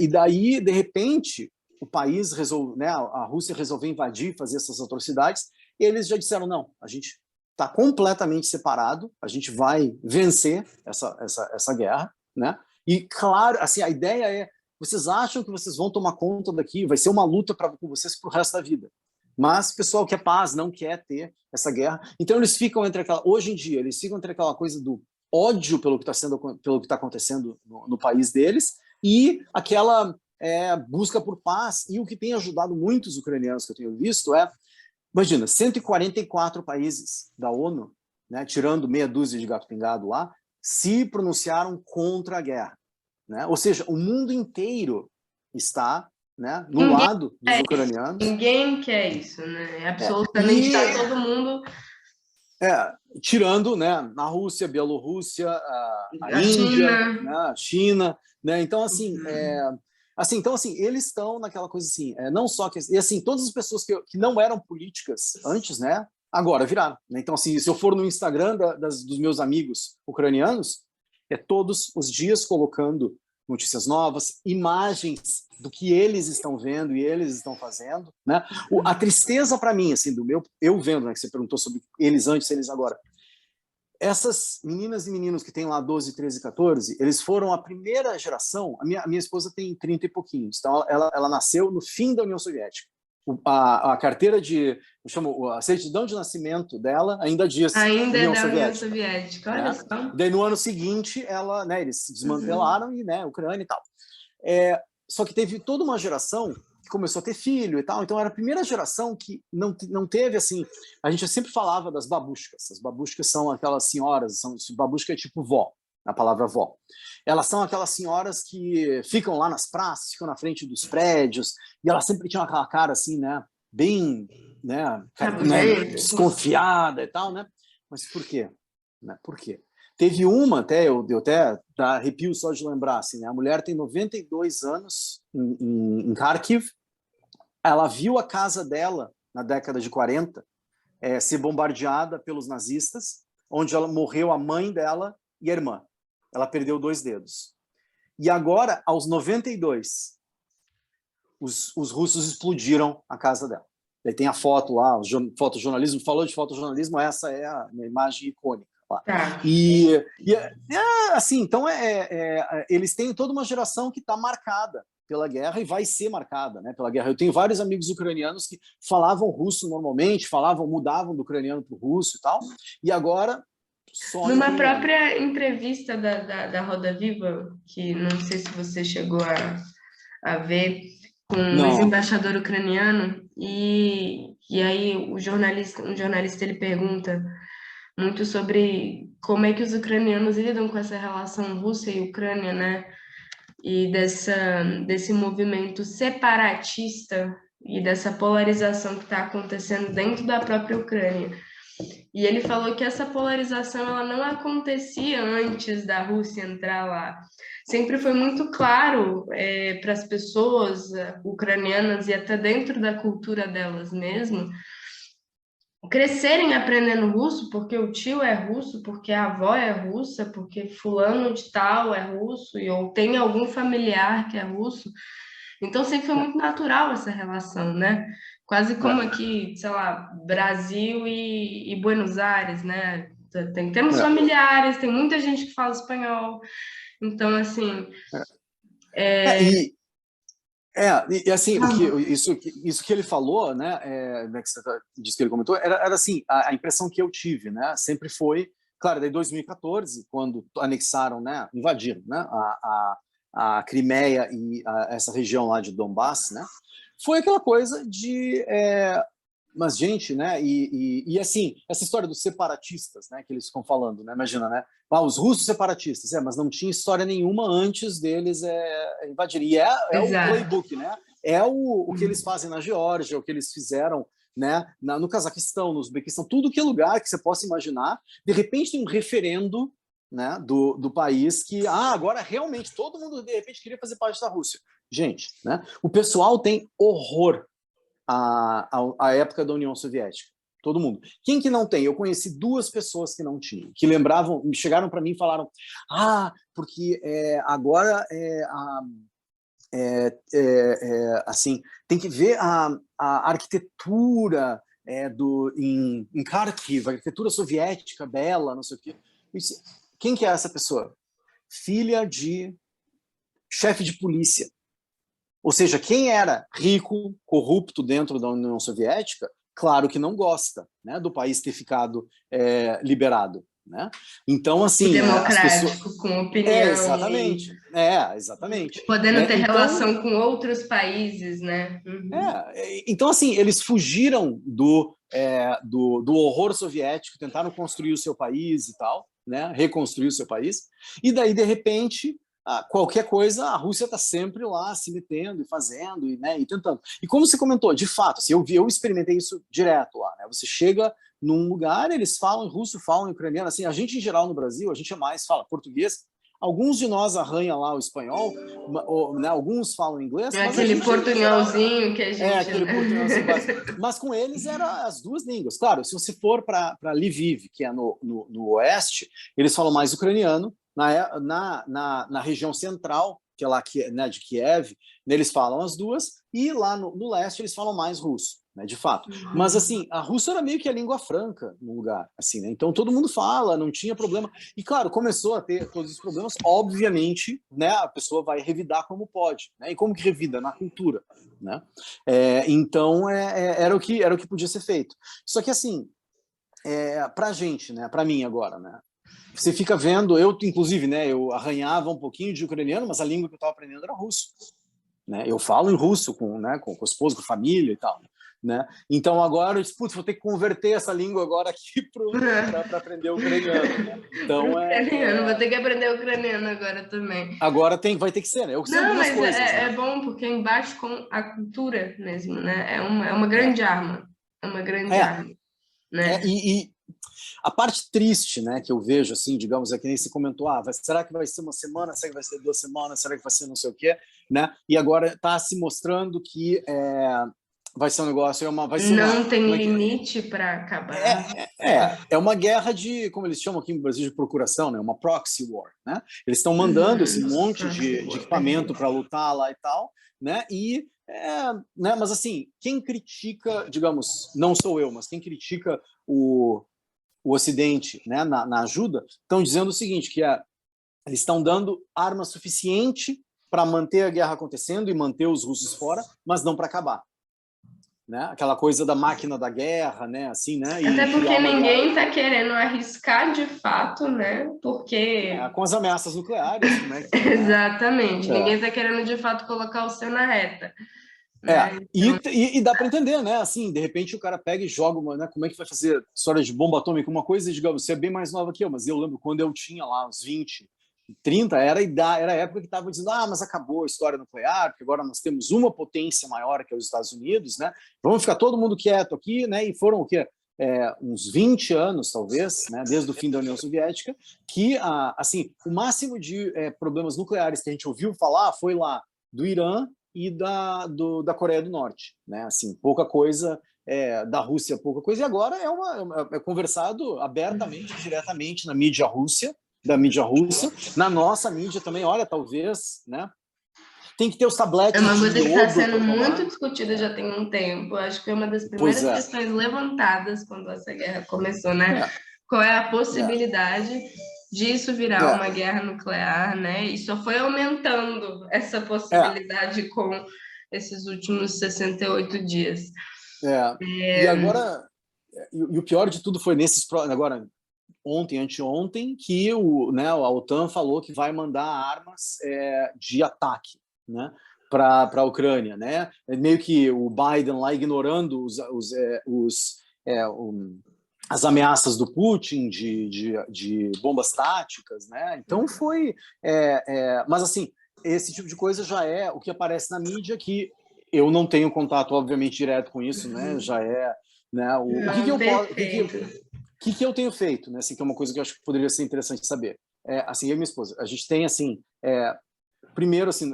E daí, de repente, o país resolve, né, a Rússia resolveu invadir, fazer essas atrocidades, e eles já disseram, não, a gente está completamente separado, a gente vai vencer essa guerra, né? E, claro, assim, a ideia é, vocês acham que vocês vão tomar conta daqui, vai ser uma luta com vocês para o resto da vida. Mas o pessoal quer paz, não quer ter essa guerra. Então eles ficam hoje em dia, eles ficam entre aquela coisa do ódio pelo que está acontecendo no país deles e aquela busca por paz. E o que tem ajudado muitos ucranianos que eu tenho visto imagina, 144 países da ONU, né, tirando meia dúzia de gato pingado lá, se pronunciaram contra a guerra. Né? Ou seja, o mundo inteiro está, né, no lado dos ucranianos. Ninguém quer isso, né? Absolutamente está todo mundo... tirando, né, a Rússia, a Bielorrússia, a Índia, China. né, a China, né? Então então assim, eles estão naquela coisa assim, não só que, e assim, todas as pessoas que não eram políticas antes, né, agora viraram, né? Então assim, se eu for no Instagram dos meus amigos ucranianos, todos os dias colocando notícias novas, imagens do que eles estão vendo e eles estão fazendo, né? A tristeza para mim, assim, eu vendo, né, que você perguntou sobre eles antes, eles agora. Essas meninas e meninos que têm lá 12, 13, 14, eles foram a primeira geração. A minha esposa tem 30 e pouquinhos, então ela nasceu no fim da União Soviética. A carteira a certidão de nascimento dela ainda diz União Soviética, olha só. Daí no ano seguinte eles se desmantelaram e Ucrânia e tal. Só que teve toda uma geração que começou a ter filho e tal, então era a primeira geração que não teve assim. A gente sempre falava das babushkas. As babushkas são aquelas senhoras, babushka é tipo vó, a palavra vó. Elas são aquelas senhoras que ficam lá nas praças, ficam na frente dos prédios, e elas sempre tinham aquela cara assim, né, bem, né, desconfiada e tal, né? Mas por quê? Por quê? Teve uma, eu até dá arrepio só de lembrar, assim, né? A mulher tem 92 anos em Kharkiv. Ela viu a casa dela, na década de 40, ser bombardeada pelos nazistas, onde ela morreu a mãe dela e a irmã. Ela perdeu 2 dedos. E agora, aos 92, os russos explodiram a casa dela. Daí tem a foto lá, o fotojornalismo, falou de fotojornalismo, essa é a imagem icônica. Tá. Assim, então eles têm toda uma geração que está marcada pela guerra e vai ser marcada, né, pela guerra. Eu tenho vários amigos ucranianos que falavam russo normalmente, mudavam do ucraniano para o russo e tal, e agora só numa própria entrevista da Roda Viva, que não sei se você chegou a ver, com o ex-embaixador ucraniano, e aí um jornalista ele pergunta muito sobre como é que os ucranianos lidam com essa relação Rússia e Ucrânia, né? E desse movimento separatista e dessa polarização que está acontecendo dentro da própria Ucrânia. E ele falou que essa polarização ela não acontecia antes da Rússia entrar lá. Sempre foi muito claro para as pessoas ucranianas e até dentro da cultura delas mesmo, crescerem aprendendo russo porque o tio é russo, porque a avó é russa, porque fulano de tal é russo, ou tem algum familiar que é russo. Então sempre foi muito natural essa relação, né? Quase como aqui, sei lá, Brasil e Buenos Aires, né? Temos familiares, tem muita gente que fala espanhol. Então, assim... E assim, isso que ele falou, né, que você disse que ele comentou, era assim, a impressão que eu tive, né, sempre foi, claro, daí 2014, quando anexaram, né, invadiram, né, a Crimeia e essa região lá de Donbass, né, foi aquela coisa de Mas, gente, né? E assim, essa história dos separatistas, né? Que eles ficam falando, né? Imagina, né? Os russos separatistas, mas não tinha história nenhuma antes deles invadirem. E é o Exato. playbook, né? É o que eles fazem na Geórgia, o que eles fizeram, né? No Cazaquistão, no Uzbequistão, tudo que é lugar que você possa imaginar. De repente tem um referendo, né? Do país que agora realmente todo mundo de repente queria fazer parte da Rússia. Gente, né? O pessoal tem horror a época da União Soviética. Todo mundo. Quem que não tem? Eu conheci 2 pessoas que não tinham, que lembravam, chegaram para mim e falaram: porque agora assim, tem que ver a arquitetura em Kharkiv, a arquitetura soviética bela, não sei o quê. Quem que é essa pessoa? Filha de chefe de polícia. Ou seja, quem era rico, corrupto dentro da União Soviética, claro que não gosta, né, do país ter ficado liberado. Né? Então, assim, democrático, as pessoas... com opinião. Exatamente. Podendo Né? ter relação com outros países, né? Então, assim, eles fugiram do horror soviético, tentaram construir o seu país e tal, né? Reconstruir o seu país, e daí, de repente, qualquer coisa, a Rússia está sempre lá se metendo e fazendo e tentando. E como você comentou, de fato, assim, eu experimentei isso direto lá. Né? Você chega num lugar, eles falam em russo, falam em ucraniano. Assim, a gente, em geral, no Brasil, a gente mais fala português. Alguns de nós arranham lá o espanhol, né? Alguns falam inglês, mas a Aquele gente, em geral... portunholzinho que a gente... aquele portunholzinho básico. Mas com eles eram as 2 línguas. Claro, se você for para Lviv, que é no oeste, eles falam mais ucraniano. Na região central, que é lá né, de Kiev, eles falam as 2, e lá no leste eles falam mais russo, né, de fato. Mas, assim, a russo era meio que a língua franca no lugar, assim, né? Então todo mundo fala, não tinha problema. E, claro, começou a ter todos os problemas, obviamente, né, a pessoa vai revidar como pode, né? E como que revida? Na cultura, né? Então, era o que podia ser feito. Só que, assim, para a gente, né, para mim agora, né, você fica vendo, eu inclusive, né, eu arranhava um pouquinho de ucraniano, mas a língua que eu estava aprendendo era russo, né? Eu falo em russo com a esposa, com a família e tal, né? Então agora eu disse, putz, vou ter que converter essa língua agora aqui para aprender ucraniano, né? Então ucraniano, vou ter que aprender ucraniano agora também. Agora vai ter que ser, né? Eu sei Não, algumas mas coisas, né? é bom porque embate com a cultura mesmo, né? É uma grande arma, é uma grande arma, né? E a parte triste, né, que eu vejo, assim, digamos, é que nem se comentou, será que vai ser uma semana, será que vai ser 2 semanas, será que vai ser não sei o quê, né? E agora está se mostrando que vai ser um negócio, vai ser uma... Não tem Como é que limite para acabar. é uma guerra de, como eles chamam aqui no Brasil, de procuração, né? Uma proxy war, né? Eles estão mandando esse monte de equipamento para lutar lá e tal, né? Né? Mas assim, quem critica, digamos, não sou eu, mas quem critica o Ocidente, né, na ajuda, estão dizendo o seguinte, que eles estão dando arma suficiente para manter a guerra acontecendo e manter os russos fora, mas não para acabar. Né? Aquela coisa da máquina da guerra, né? Assim, né? Até E porque criar uma ninguém guerra... está querendo arriscar de fato, né? Porque... com as ameaças nucleares, como é que... Né? Exatamente, ninguém está querendo de fato colocar o seu na reta. É, Né? e dá para entender, né? Assim, de repente o cara pega e joga uma, né? Como é que vai fazer história de bomba atômica? Uma coisa, digamos, você é bem mais nova que eu, mas eu lembro quando eu tinha lá uns 20, 30, era a época que estava dizendo, mas acabou a história nuclear, porque agora nós temos uma potência maior que é os Estados Unidos, né? Vamos ficar todo mundo quieto aqui, né? E foram o quê? Uns 20 anos, talvez, né? Desde o fim da União Soviética, que, assim, o máximo de problemas nucleares que a gente ouviu falar foi lá do Irã e da Coreia do Norte, né? Assim, pouca coisa, da Rússia, pouca coisa, e agora é conversado abertamente, diretamente na mídia da mídia russa, na nossa mídia também, olha, talvez, né? Tem que ter os É tabletes uma de coisa que está iodo sendo para muito tomar. discutida já tem um tempo. Acho que foi uma das Pois primeiras é. questões levantadas quando essa guerra começou, né? Qual é a possibilidade disso virar uma guerra nuclear, né? E só foi aumentando essa possibilidade com esses últimos 68 dias. E agora, e o pior de tudo foi agora, anteontem, que a OTAN falou que vai mandar armas de ataque, né, para a Ucrânia, né? Meio que o Biden lá ignorando as ameaças do Putin de bombas táticas, né? Então foi, mas assim, esse tipo de coisa já é o que aparece na mídia, que eu não tenho contato, obviamente, direto com isso, né? Já é, né? O que que eu posso, que eu tenho feito, né? Assim, que é uma coisa que eu acho que poderia ser interessante saber. Assim, eu e minha esposa, a gente tem assim, primeiro assim,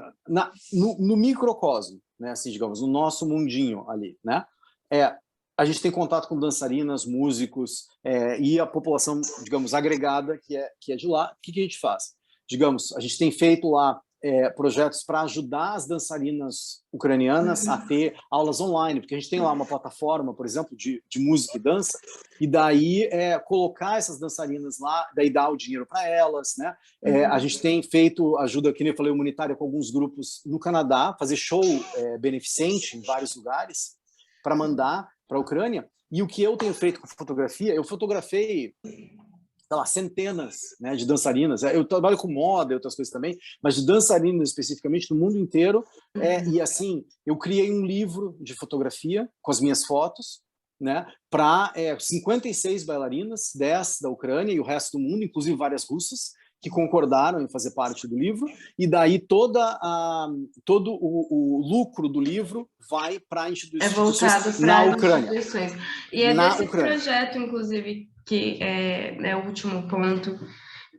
no microcosmo, né? Assim, digamos, no nosso mundinho ali, né? A gente tem contato com dançarinas, músicos e a população, digamos, agregada que é de lá. O que que a gente faz? Digamos, a gente tem feito lá projetos para ajudar as dançarinas ucranianas a ter aulas online, porque a gente tem lá uma plataforma, por exemplo, de música e dança, e daí colocar essas dançarinas lá, daí dar o dinheiro para elas, né? A gente tem feito ajuda, que nem eu falei, humanitária com alguns grupos no Canadá, fazer show beneficente em vários lugares para mandar para a Ucrânia. E o que eu tenho feito com fotografia, eu fotografei, sei lá, centenas, né, de dançarinas. Eu trabalho com moda e outras coisas também, mas de dançarinas especificamente no mundo inteiro. E assim, eu criei um livro de fotografia com as minhas fotos, né, para 56 bailarinas, 10 da Ucrânia e o resto do mundo, inclusive várias russas, que concordaram em fazer parte do livro, e daí todo o lucro do livro vai para instituições na Ucrânia. E é desse projeto, inclusive, que é o último ponto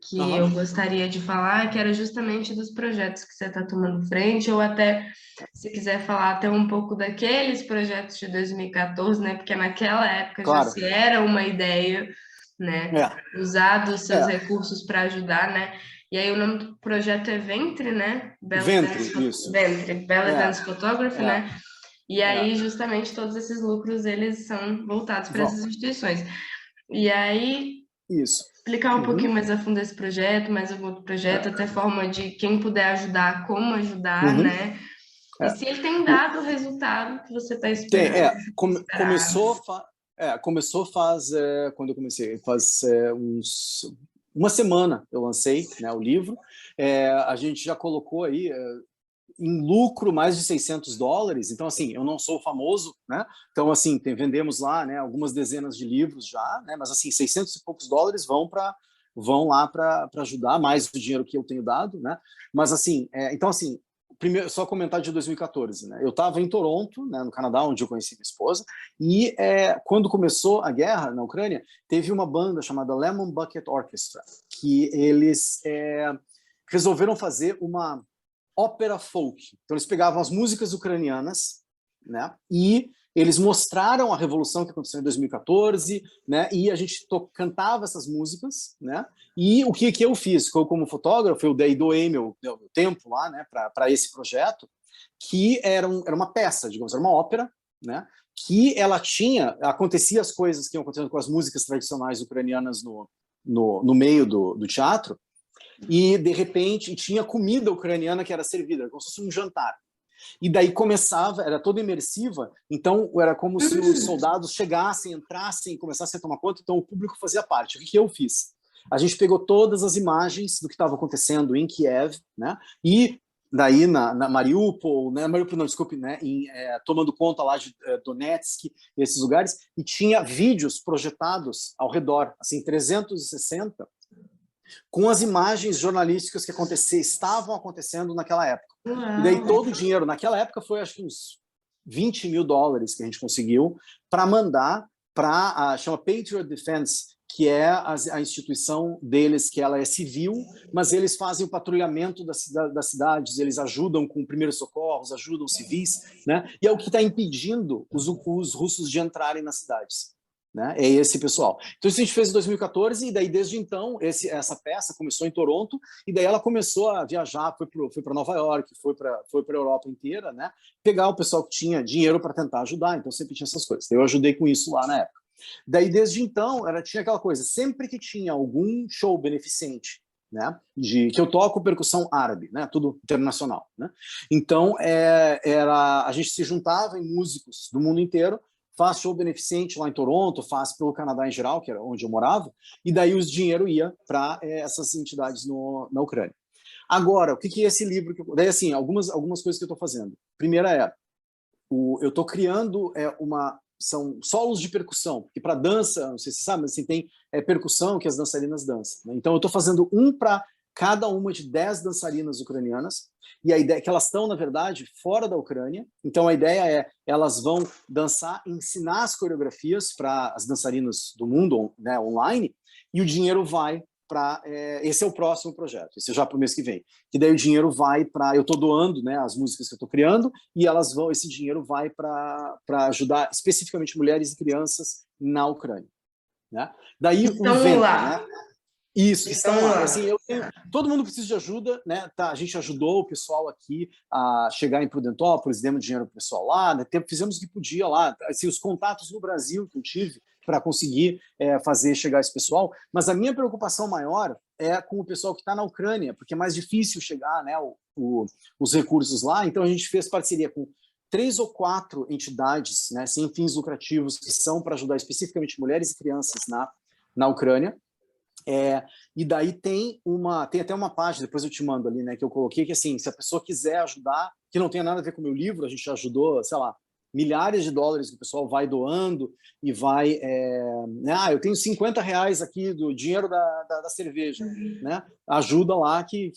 que eu gostaria de falar, que era justamente dos projetos que você está tomando frente, ou até, se quiser falar até um pouco daqueles projetos de 2014, né? Porque naquela época já se era uma ideia, né? Usar dos seus recursos para ajudar, né? E aí o nome do projeto é Ventre, né? Ventre, Belly Dance Photography, né? E aí, justamente, todos esses lucros, eles são voltados para essas instituições. E aí, explicar um pouquinho mais a fundo esse projeto, mais algum outro projeto, até forma de quem puder ajudar, como ajudar, né? E se ele tem dado o resultado que você está esperando. Começou faz, quando eu comecei, faz uma semana eu lancei, né, o livro. A gente já colocou aí em lucro mais de $600. Então, assim, eu não sou famoso, né? Então, assim, vendemos lá, né, algumas dezenas de livros já, né? Mas, assim, 600 e poucos dólares vão lá para ajudar, mais do dinheiro que eu tenho dado, né? Mas, assim, então, assim, primeiro, só comentar de 2014, né? Eu estava em Toronto, né, no Canadá, onde eu conheci minha esposa, e quando começou a guerra na Ucrânia, teve uma banda chamada Lemon Bucket Orchestra, que eles resolveram fazer uma ópera folk. Então eles pegavam as músicas ucranianas, né, e eles mostraram a revolução que aconteceu em 2014, né, e a gente cantava essas músicas, né, e o que eu fiz? Eu, como fotógrafo, eu doei meu tempo lá, né, para esse projeto, que era uma peça, digamos, era uma ópera, né, que ela acontecia as coisas que iam acontecendo com as músicas tradicionais ucranianas no meio do teatro, e de repente tinha comida ucraniana que era servida, como se fosse um jantar. E daí começava, era toda imersiva, então era como se os soldados chegassem, entrassem, começassem a tomar conta, então o público fazia parte. O que eu fiz? A gente pegou todas as imagens do que estava acontecendo em Kiev, né? E daí na Mariupol, né? Mariupol não, desculpe, né? Tomando conta lá de Donetsk, esses lugares, e tinha vídeos projetados ao redor, assim, 360, com as imagens jornalísticas que estavam acontecendo naquela época. E daí todo o dinheiro, naquela época foi acho que uns $20 mil que a gente conseguiu para mandar para chama Patriot Defense, que é a instituição deles, que ela é civil, mas eles fazem o patrulhamento das cidades, eles ajudam com primeiros socorros, ajudam civis, né? E é o que está impedindo os russos de entrarem nas cidades. Né? É esse pessoal. Então isso a gente fez em 2014 e daí desde então essa peça começou em Toronto e daí ela começou a viajar, foi para Nova York, foi para a Europa inteira, né? Pegar o pessoal que tinha dinheiro para tentar ajudar, então sempre tinha essas coisas. Eu ajudei com isso lá na época. Daí desde então tinha aquela coisa, sempre que tinha algum show beneficente, né, que eu toco percussão árabe, né, tudo internacional, né? Então a gente se juntava em músicos do mundo inteiro, faz show beneficente lá em Toronto, faz pelo Canadá em geral, que era onde eu morava, e daí o dinheiro ia para essas entidades na Ucrânia. Agora, o que que é esse livro? Daí, assim, algumas coisas que eu estou fazendo. Primeira eu estou criando são solos de percussão, porque para dança, não sei se você sabe, mas assim, tem percussão que as dançarinas dançam, né? Então eu estou fazendo um para cada uma de 10 dançarinas ucranianas, e a ideia é que elas estão, na verdade, fora da Ucrânia. Então a ideia é elas vão dançar, ensinar as coreografias para as dançarinas do mundo, né, online, e o dinheiro vai para esse é o próximo projeto, esse é já para o mês que vem, que daí o dinheiro vai para, eu estou doando, né, as músicas que eu estou criando, e esse dinheiro vai para ajudar especificamente mulheres e crianças na Ucrânia, né? Daí o Estão ventre, lá. né? Isso, que estão lá. Lá. Assim, todo mundo precisa de ajuda, né? Tá, a gente ajudou o pessoal aqui a chegar em Prudentópolis, demos dinheiro para o pessoal lá, né? Fizemos o que podia lá. Assim, os contatos no Brasil que eu tive para conseguir fazer chegar esse pessoal. Mas a minha preocupação maior é com o pessoal que está na Ucrânia, porque é mais difícil chegar, né, os recursos lá. Então a gente fez parceria com 3 ou 4 entidades, né, sem fins lucrativos, que são para ajudar especificamente mulheres e crianças na Ucrânia. E daí tem até uma página, depois eu te mando ali, né, que eu coloquei, que assim, se a pessoa quiser ajudar, que não tem nada a ver com o meu livro, a gente ajudou, sei lá, milhares de dólares que o pessoal vai doando e vai... eu tenho R$50 aqui do dinheiro da cerveja, né? Ajuda lá que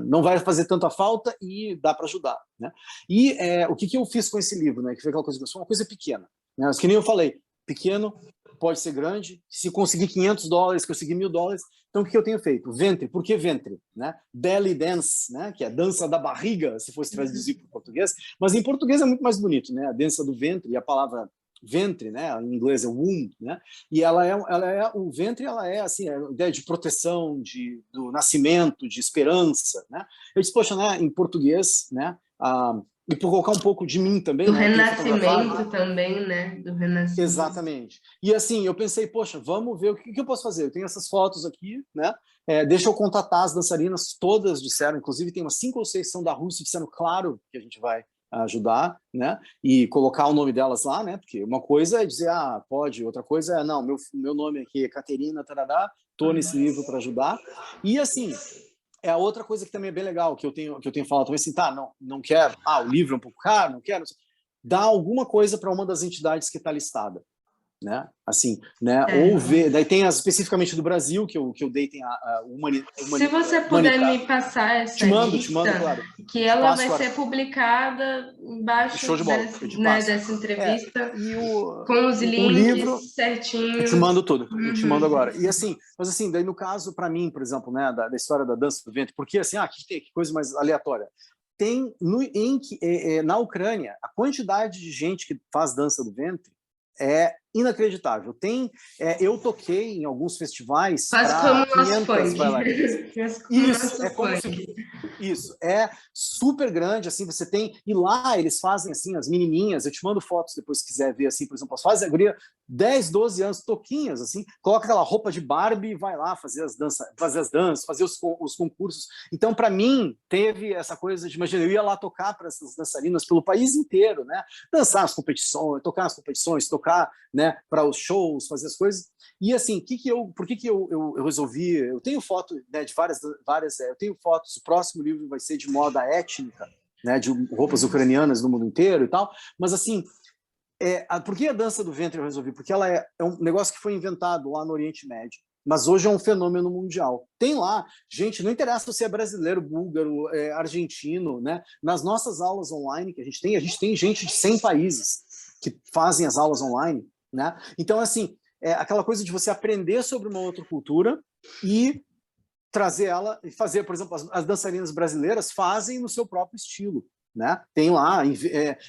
não vai fazer tanta falta e dá para ajudar, né? E o que eu fiz com esse livro, né? Que foi aquela coisa, uma coisa pequena, né? Mas que nem eu falei, pequeno pode ser grande, se conseguir $500, conseguir $1.000, então o que eu tenho feito? Ventre, por que ventre? Né? Belly dance, né? Que é a dança da barriga, se fosse traduzir para o português, mas em português é muito mais bonito, né? A dança do ventre, e a palavra ventre, né? Em inglês é womb, né? E o ventre, ela é assim, a ideia de proteção, do nascimento, de esperança, né? Eu disse, poxa, né? Em português, né? E por colocar um pouco de mim também, Do né? Eu tenho renascimento também, né? Do renascimento. Exatamente. E assim, eu pensei, poxa, vamos ver o que eu posso fazer. Eu tenho essas fotos aqui, né? Deixa eu contatar as dançarinas, todas disseram, inclusive tem umas 5 ou 6 são da Rússia, disseram, claro, que a gente vai ajudar, né? E colocar o nome delas lá, né? Porque uma coisa é dizer, pode, outra coisa é, não, meu nome aqui é Caterina, tarará, tô nesse livro para ajudar. E assim, a outra coisa que também é bem legal, que eu tenho falado também assim, não quero, o livro é um pouco caro, não quero, dá alguma coisa para uma das entidades que está listada, né? Assim, né? Ou ver, daí tem especificamente do Brasil que eu dei, tem a Se você puder me passar essa te mando, claro. Que ela vai ser publicada embaixo show de bola, dessa entrevista, com os links livro, certinho. Eu te mando tudo, eu te mando agora. E assim, mas assim, daí no caso, para mim, por exemplo, né, da história da dança do ventre, porque assim, que coisa mais aleatória. Tem na Ucrânia, a quantidade de gente que faz dança do ventre é inacreditável. Eu toquei em alguns festivais para 500 bailarinas. Isso, é super grande, assim, você tem... E lá eles fazem, assim, as menininhas, eu te mando fotos depois se quiser ver, assim, por exemplo, fazem a guria 10, 12 anos, toquinhas, assim, coloca aquela roupa de Barbie e vai lá fazer as danças, fazer os concursos. Então, para mim, teve essa coisa de, imagina, eu ia lá tocar para essas dançarinas pelo país inteiro, né? Dançar nas competições, tocar nas competições, tocar, né, para os shows, fazer as coisas. E assim, por que eu resolvi? Eu tenho foto, né, de várias, eu tenho fotos. O próximo livro vai ser de moda étnica, né, de roupas ucranianas no mundo inteiro e tal. Mas assim, por que a dança do ventre eu resolvi? Porque ela é um negócio que foi inventado lá no Oriente Médio, mas hoje é um fenômeno mundial. Tem lá, gente, não interessa se é brasileiro, búlgaro, argentino, né? Nas nossas aulas online que a gente tem gente de 100 países que fazem as aulas online, né? Então, assim, aquela coisa de você aprender sobre uma outra cultura e trazer ela e fazer, por exemplo, as dançarinas brasileiras fazem no seu próprio estilo, né? Tem lá,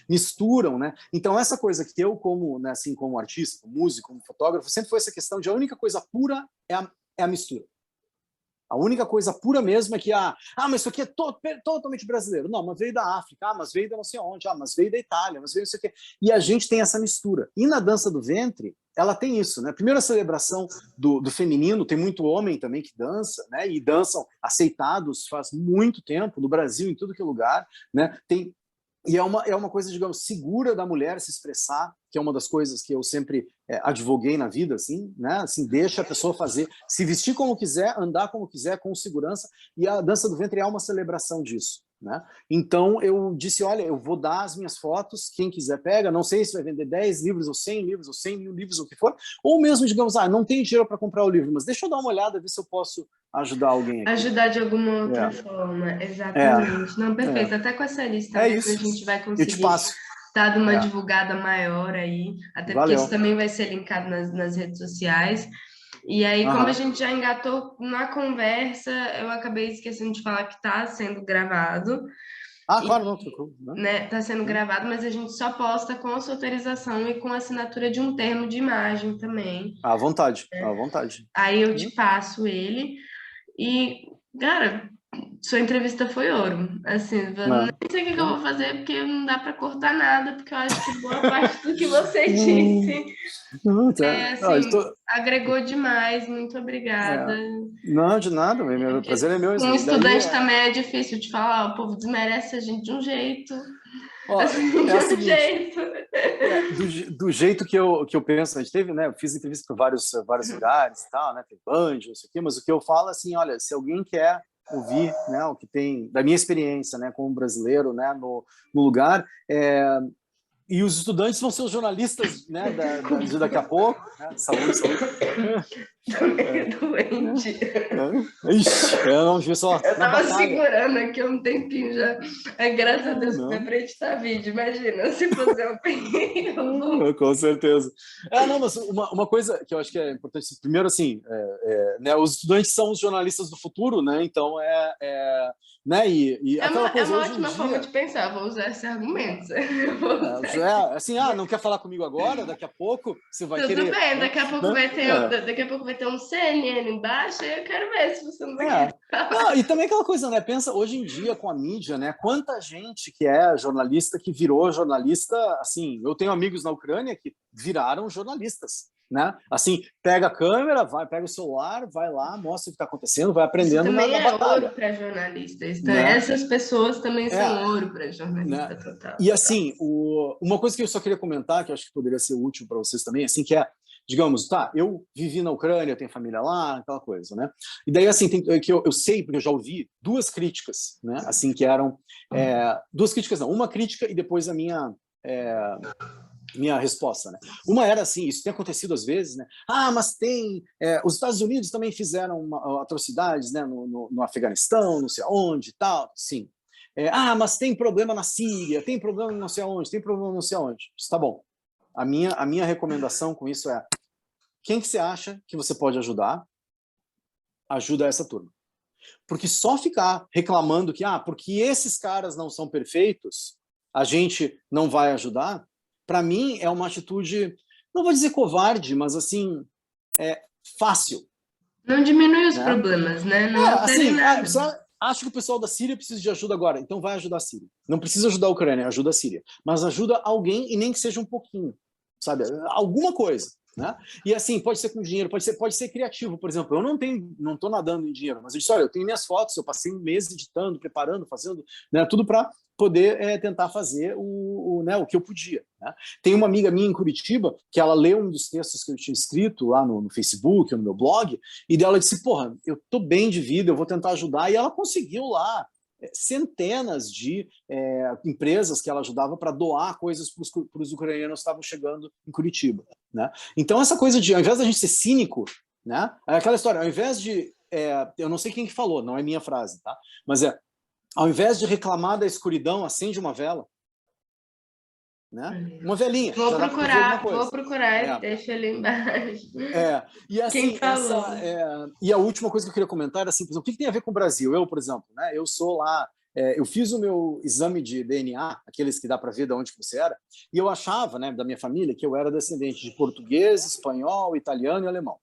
misturam, né? Então essa coisa que eu como, né, assim, como artista, como músico, como fotógrafo, sempre foi essa questão de a única coisa pura é a mistura. A única coisa pura mesmo é que, mas isso aqui é totalmente brasileiro. Não, mas veio da África, mas veio da não sei onde, mas veio da Itália, mas veio isso aqui. E a gente tem essa mistura. E na dança do ventre, ela tem isso, né? Primeiro a celebração do feminino, tem muito homem também que dança, né? E dançam aceitados faz muito tempo, no Brasil, em tudo que é lugar, né? Tem E é uma coisa, digamos, segura da mulher se expressar, que é uma das coisas que eu sempre advoguei na vida, assim, né? Assim, deixa a pessoa fazer, se vestir como quiser, andar como quiser, com segurança, e a dança do ventre é uma celebração disso, né? Então eu disse, olha, eu vou dar as minhas fotos, quem quiser pega, não sei se vai vender 10 livros, ou 100 livros, ou 100 mil livros, ou o que for, ou mesmo, digamos, não tenho dinheiro para comprar o livro, mas deixa eu dar uma olhada, ver se eu posso ajudar alguém aqui. Ajudar de alguma outra forma, É, exatamente. Não, perfeito. é, Até com essa lista é mesmo a isso. gente vai Eu te conseguir passo. dar uma É, divulgada maior aí, até porque isso valeu. também vai ser linkado nas redes sociais. E aí, como a Aham. gente já engatou na conversa, eu acabei esquecendo de falar que está sendo gravado, Ah, e, claro, não, tranquilo, né? né, está sendo gravado, mas a gente só posta com a sua autorização e com a assinatura de um termo de imagem também. À vontade, à vontade. Aí eu te passo ele. E, cara, sua entrevista foi ouro. Assim, eu nem sei o que eu vou fazer, porque não dá para cortar nada, porque eu acho que boa parte do que você disse Tá. Não, assim, agregou demais. Muito obrigada. não, de nada, o Porque prazer é meu. com um E daí, estudante também é difícil de falar, o povo desmerece a gente de um jeito, ó, assim, é de o um seguinte, jeito. do jeito que eu penso, a gente teve, né, eu fiz entrevista para vários lugares e tal, né, tem Band, não sei o quê, mas o que eu falo, assim, olha, se alguém quer ouvir, né, o que tem, da minha experiência, né, como brasileiro, né, no lugar, e os estudantes vão ser os jornalistas, né, de daqui a pouco, né, saúde. Tô meio doente. Ixi, eu não vi só Eu na tava batalha. segurando aqui há um tempinho já. Graças a Deus que não é Não. pra editar vídeo. Imagina se fazer um período. Com certeza. Não, mas uma coisa que eu acho que é importante, primeiro, assim, né, os estudantes são os jornalistas do futuro, né? Então, né? E aquela É coisa, uma hoje em ótima forma dia, de pensar. Vou usar esse argumento. Vou usar assim, não quer falar comigo agora, daqui a pouco você vai Tudo querer, bem, né? daqui a pouco vai ter um CNN embaixo e eu quero ver se você não vai É. querer falar. Não, e também aquela coisa, né? Pensa hoje em dia com a mídia, né? Quanta gente que é jornalista que virou jornalista, assim, eu tenho amigos na Ucrânia que viraram jornalistas, né? Assim, pega a câmera, pega o celular, vai lá, mostra o que está acontecendo, vai Isso aprendendo também na é ouro batalha, para jornalistas. Então, né? essas pessoas também É, são ouro para né? jornalista total. E assim, uma coisa que eu só queria comentar, que eu acho que poderia ser útil para vocês também, assim, que é, digamos, tá, eu vivi na Ucrânia, tenho família lá, aquela coisa, né? E daí, assim, que eu sei, porque eu já ouvi duas críticas, né? Assim, que eram duas críticas, não, uma crítica e depois a minha resposta, né? Uma era assim, isso tem acontecido às vezes, né? Mas tem, os Estados Unidos também fizeram atrocidades, né? No Afeganistão, não sei aonde, e tal, sim. Mas tem problema na Síria, tem problema não sei aonde, tem problema não sei aonde. Isso tá bom. A minha recomendação com isso é: quem que você acha que você pode ajudar? Ajuda essa turma. Porque só ficar reclamando que, porque esses caras não são perfeitos, a gente não vai ajudar, para mim é uma atitude, não vou dizer covarde, mas assim, fácil. Não diminui os Né? problemas, né? Não altera em Assim, nada. acho que o pessoal da Síria precisa de ajuda agora, então vai ajudar a Síria. Não precisa ajudar a Ucrânia, ajuda a Síria. Mas ajuda alguém e nem que seja um pouquinho, sabe? Alguma coisa. Né? E assim, pode ser com dinheiro, pode ser criativo. Por exemplo, eu não estou nadando em dinheiro, mas eu disse, olha, eu tenho minhas fotos, eu passei um mês editando, preparando, fazendo, né, tudo para poder tentar fazer né, o que eu podia. Né? Tem uma amiga minha em Curitiba que ela leu um dos textos que eu tinha escrito lá no Facebook, no meu blog, e dela disse, porra, eu tô bem de vida, eu vou tentar ajudar, e ela conseguiu lá centenas de empresas que ela ajudava para doar coisas para os ucranianos que estavam chegando em Curitiba. Né? Então, essa coisa de, ao invés da gente ser cínico, né, é aquela história, ao invés de, eu não sei quem que falou, não é minha frase, tá? Mas ao invés de reclamar da escuridão, acende uma vela. Né? Uma velinha, já dá para ver alguma coisa. Vou procurar e deixa ali embaixo. E assim, Quem falou? E a última coisa que eu queria comentar era assim, por exemplo, o que tem a ver com o Brasil? Eu, por exemplo, né, eu sou lá, eu fiz o meu exame de DNA, aqueles que dá para ver de onde você era, e eu achava, né, da minha família, que eu era descendente de português, espanhol, italiano e alemão.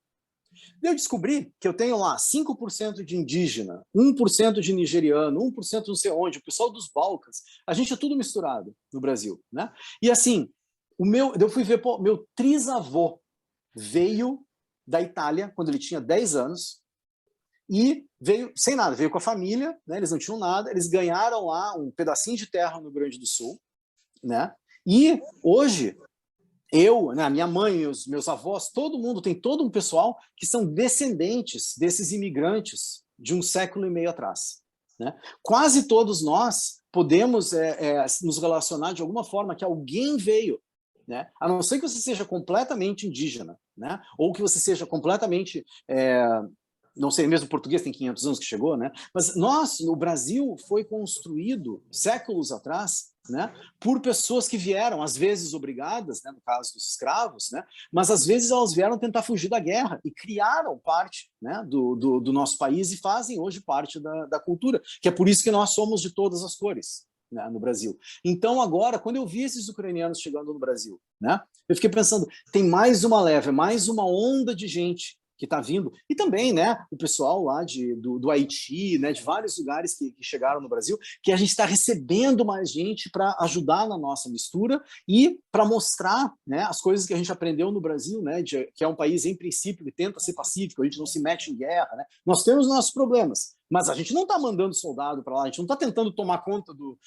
Eu descobri que eu tenho lá 5% de indígena, 1% de nigeriano, 1% não sei onde, o pessoal dos Balcãs. A gente é tudo misturado no Brasil. Né? E assim, eu fui ver, meu trisavô veio da Itália quando ele tinha 10 anos e veio sem nada, veio com a família, né? Eles não tinham nada, eles ganharam lá um pedacinho de terra no Rio Grande do Sul, né? E hoje eu, né, minha mãe, os meus avós, todo mundo, tem todo um pessoal que são descendentes desses imigrantes de 1,5 século atrás, né? Quase todos nós podemos nos relacionar de alguma forma que alguém veio, né? A não ser que você seja completamente indígena, né? Ou que você seja completamente não sei, mesmo o português tem 500 anos que chegou, né? Mas o Brasil foi construído séculos atrás, né, por pessoas que vieram, às vezes obrigadas, né, no caso dos escravos, né, mas às vezes elas vieram tentar fugir da guerra e criaram parte, né, do nosso país e fazem hoje parte da cultura, que é por isso que nós somos de todas as cores, né, no Brasil. Então agora, quando eu vi esses ucranianos chegando no Brasil, né, eu fiquei pensando, tem mais uma leva, mais uma onda de gente que está vindo, e também, né, o pessoal lá do Haiti, né, de vários lugares que chegaram no Brasil, que a gente está recebendo mais gente para ajudar na nossa mistura e para mostrar, né, as coisas que a gente aprendeu no Brasil, né, que é um país, em princípio, que tenta ser pacífico, a gente não se mete em guerra, né, nós temos nossos problemas, mas a gente não está mandando soldado para lá, a gente não está tentando tomar conta o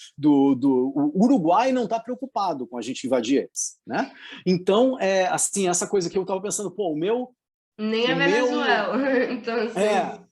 Uruguai não está preocupado com a gente invadir eles, né? Então, assim, essa coisa que eu estava pensando, pô, Nem a Venezuela. Então, assim.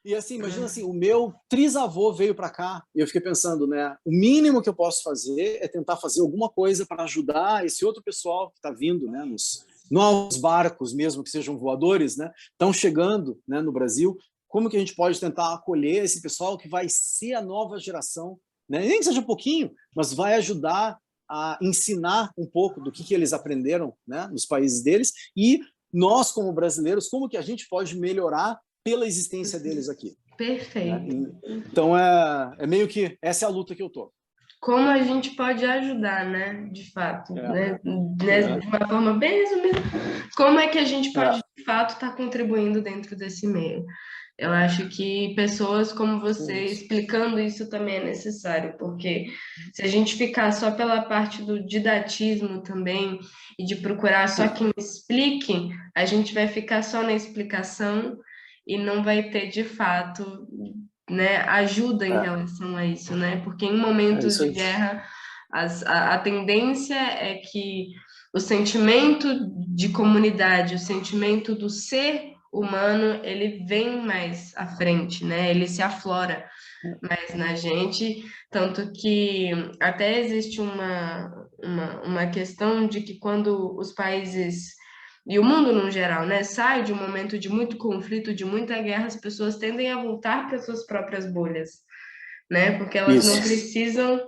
E assim, imagina assim, o meu trisavô veio para cá, e eu fiquei pensando, né, o mínimo que eu posso fazer é tentar fazer alguma coisa para ajudar esse outro pessoal que está vindo, né, nos barcos mesmo, que sejam voadores, né, estão chegando, né, no Brasil. Como que a gente pode tentar acolher esse pessoal que vai ser a nova geração, né, nem que seja um pouquinho, mas vai ajudar a ensinar um pouco do que eles aprenderam, né, nos países deles, e nós, como brasileiros, como que a gente pode melhorar pela existência deles aqui. Perfeito. Né? Então, é meio que essa é a luta que eu tô. Como a gente pode ajudar, né? De fato. Né? De uma forma bem resumida. Como é que a gente pode, de fato, estar contribuindo dentro desse meio? Eu acho que pessoas como você explicando isso também é necessário, porque se a gente ficar só pela parte do didatismo também e de procurar só quem explique, a gente vai ficar só na explicação e não vai ter de fato, né, ajuda em relação a isso, né? Porque em momentos de guerra a tendência é que o sentimento de comunidade, o sentimento do ser humano, ele vem mais à frente, né? Ele se aflora mais na gente, tanto que até existe uma questão de que quando os países e o mundo no geral, né, sai de um momento de muito conflito, de muita guerra, as pessoas tendem a voltar para suas próprias bolhas, né? Porque elas não precisam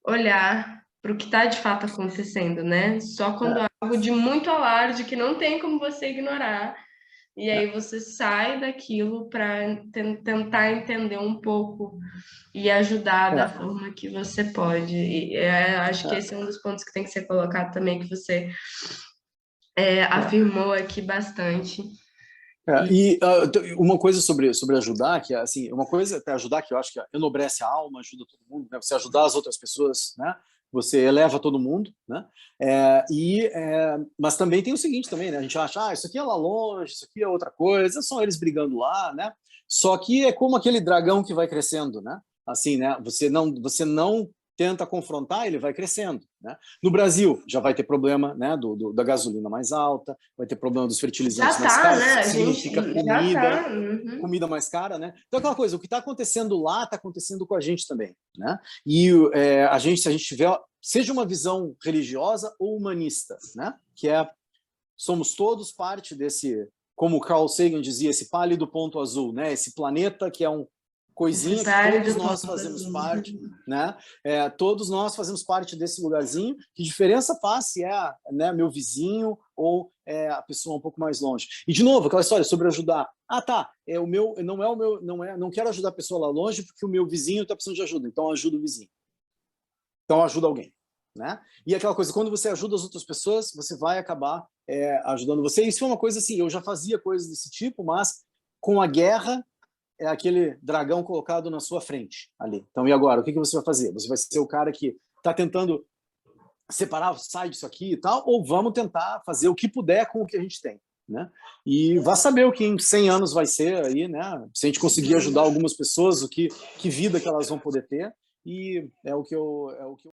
olhar para o que está de fato acontecendo, né? Só quando há algo de muito alarde que não tem como você ignorar. E aí você sai daquilo para tentar entender um pouco e ajudar da forma que você pode. E acho que esse é um dos pontos que tem que ser colocado também, que você afirmou aqui bastante. E uma coisa sobre ajudar, que é assim, uma coisa é ajudar que eu acho que enobrece a alma, ajuda todo mundo, né? Você ajudar as outras pessoas, né? Você eleva todo mundo, né? Mas também tem o seguinte também, né? A gente acha, isso aqui é lá longe, isso aqui é outra coisa, são eles brigando lá, né? Só que é como aquele dragão que vai crescendo, né? Assim, né? Você não tenta confrontar, ele vai crescendo, né? No Brasil já vai ter problema, né, da gasolina mais alta, vai ter problema dos fertilizantes mais caros, né? que significa comida mais cara, né? Então aquela coisa, o que está acontecendo lá está acontecendo com a gente também, né? E se a gente tiver, seja uma visão religiosa ou humanista, né? Que somos todos parte desse, como Carl Sagan dizia, esse pálido ponto azul, né? Esse planeta que é um coisinha que todos nós fazemos parte, né? Todos nós fazemos parte desse lugarzinho. Que diferença faz se né, meu vizinho ou a pessoa um pouco mais longe? E de novo, aquela história sobre ajudar. O meu não quero ajudar a pessoa lá longe porque o meu vizinho está precisando de ajuda, então ajuda o vizinho. Então ajuda alguém, né? E aquela coisa, quando você ajuda as outras pessoas, você vai acabar ajudando você. Isso é uma coisa assim, eu já fazia coisas desse tipo, mas com a guerra é aquele dragão colocado na sua frente ali. Então, e agora? O que você vai fazer? Você vai ser o cara que está tentando separar, sai disso aqui e tal, ou vamos tentar fazer o que puder com o que a gente tem, né? E vá saber o que em 100 anos vai ser aí, né? Se a gente conseguir ajudar algumas pessoas, que vida que elas vão poder ter, e é o que eu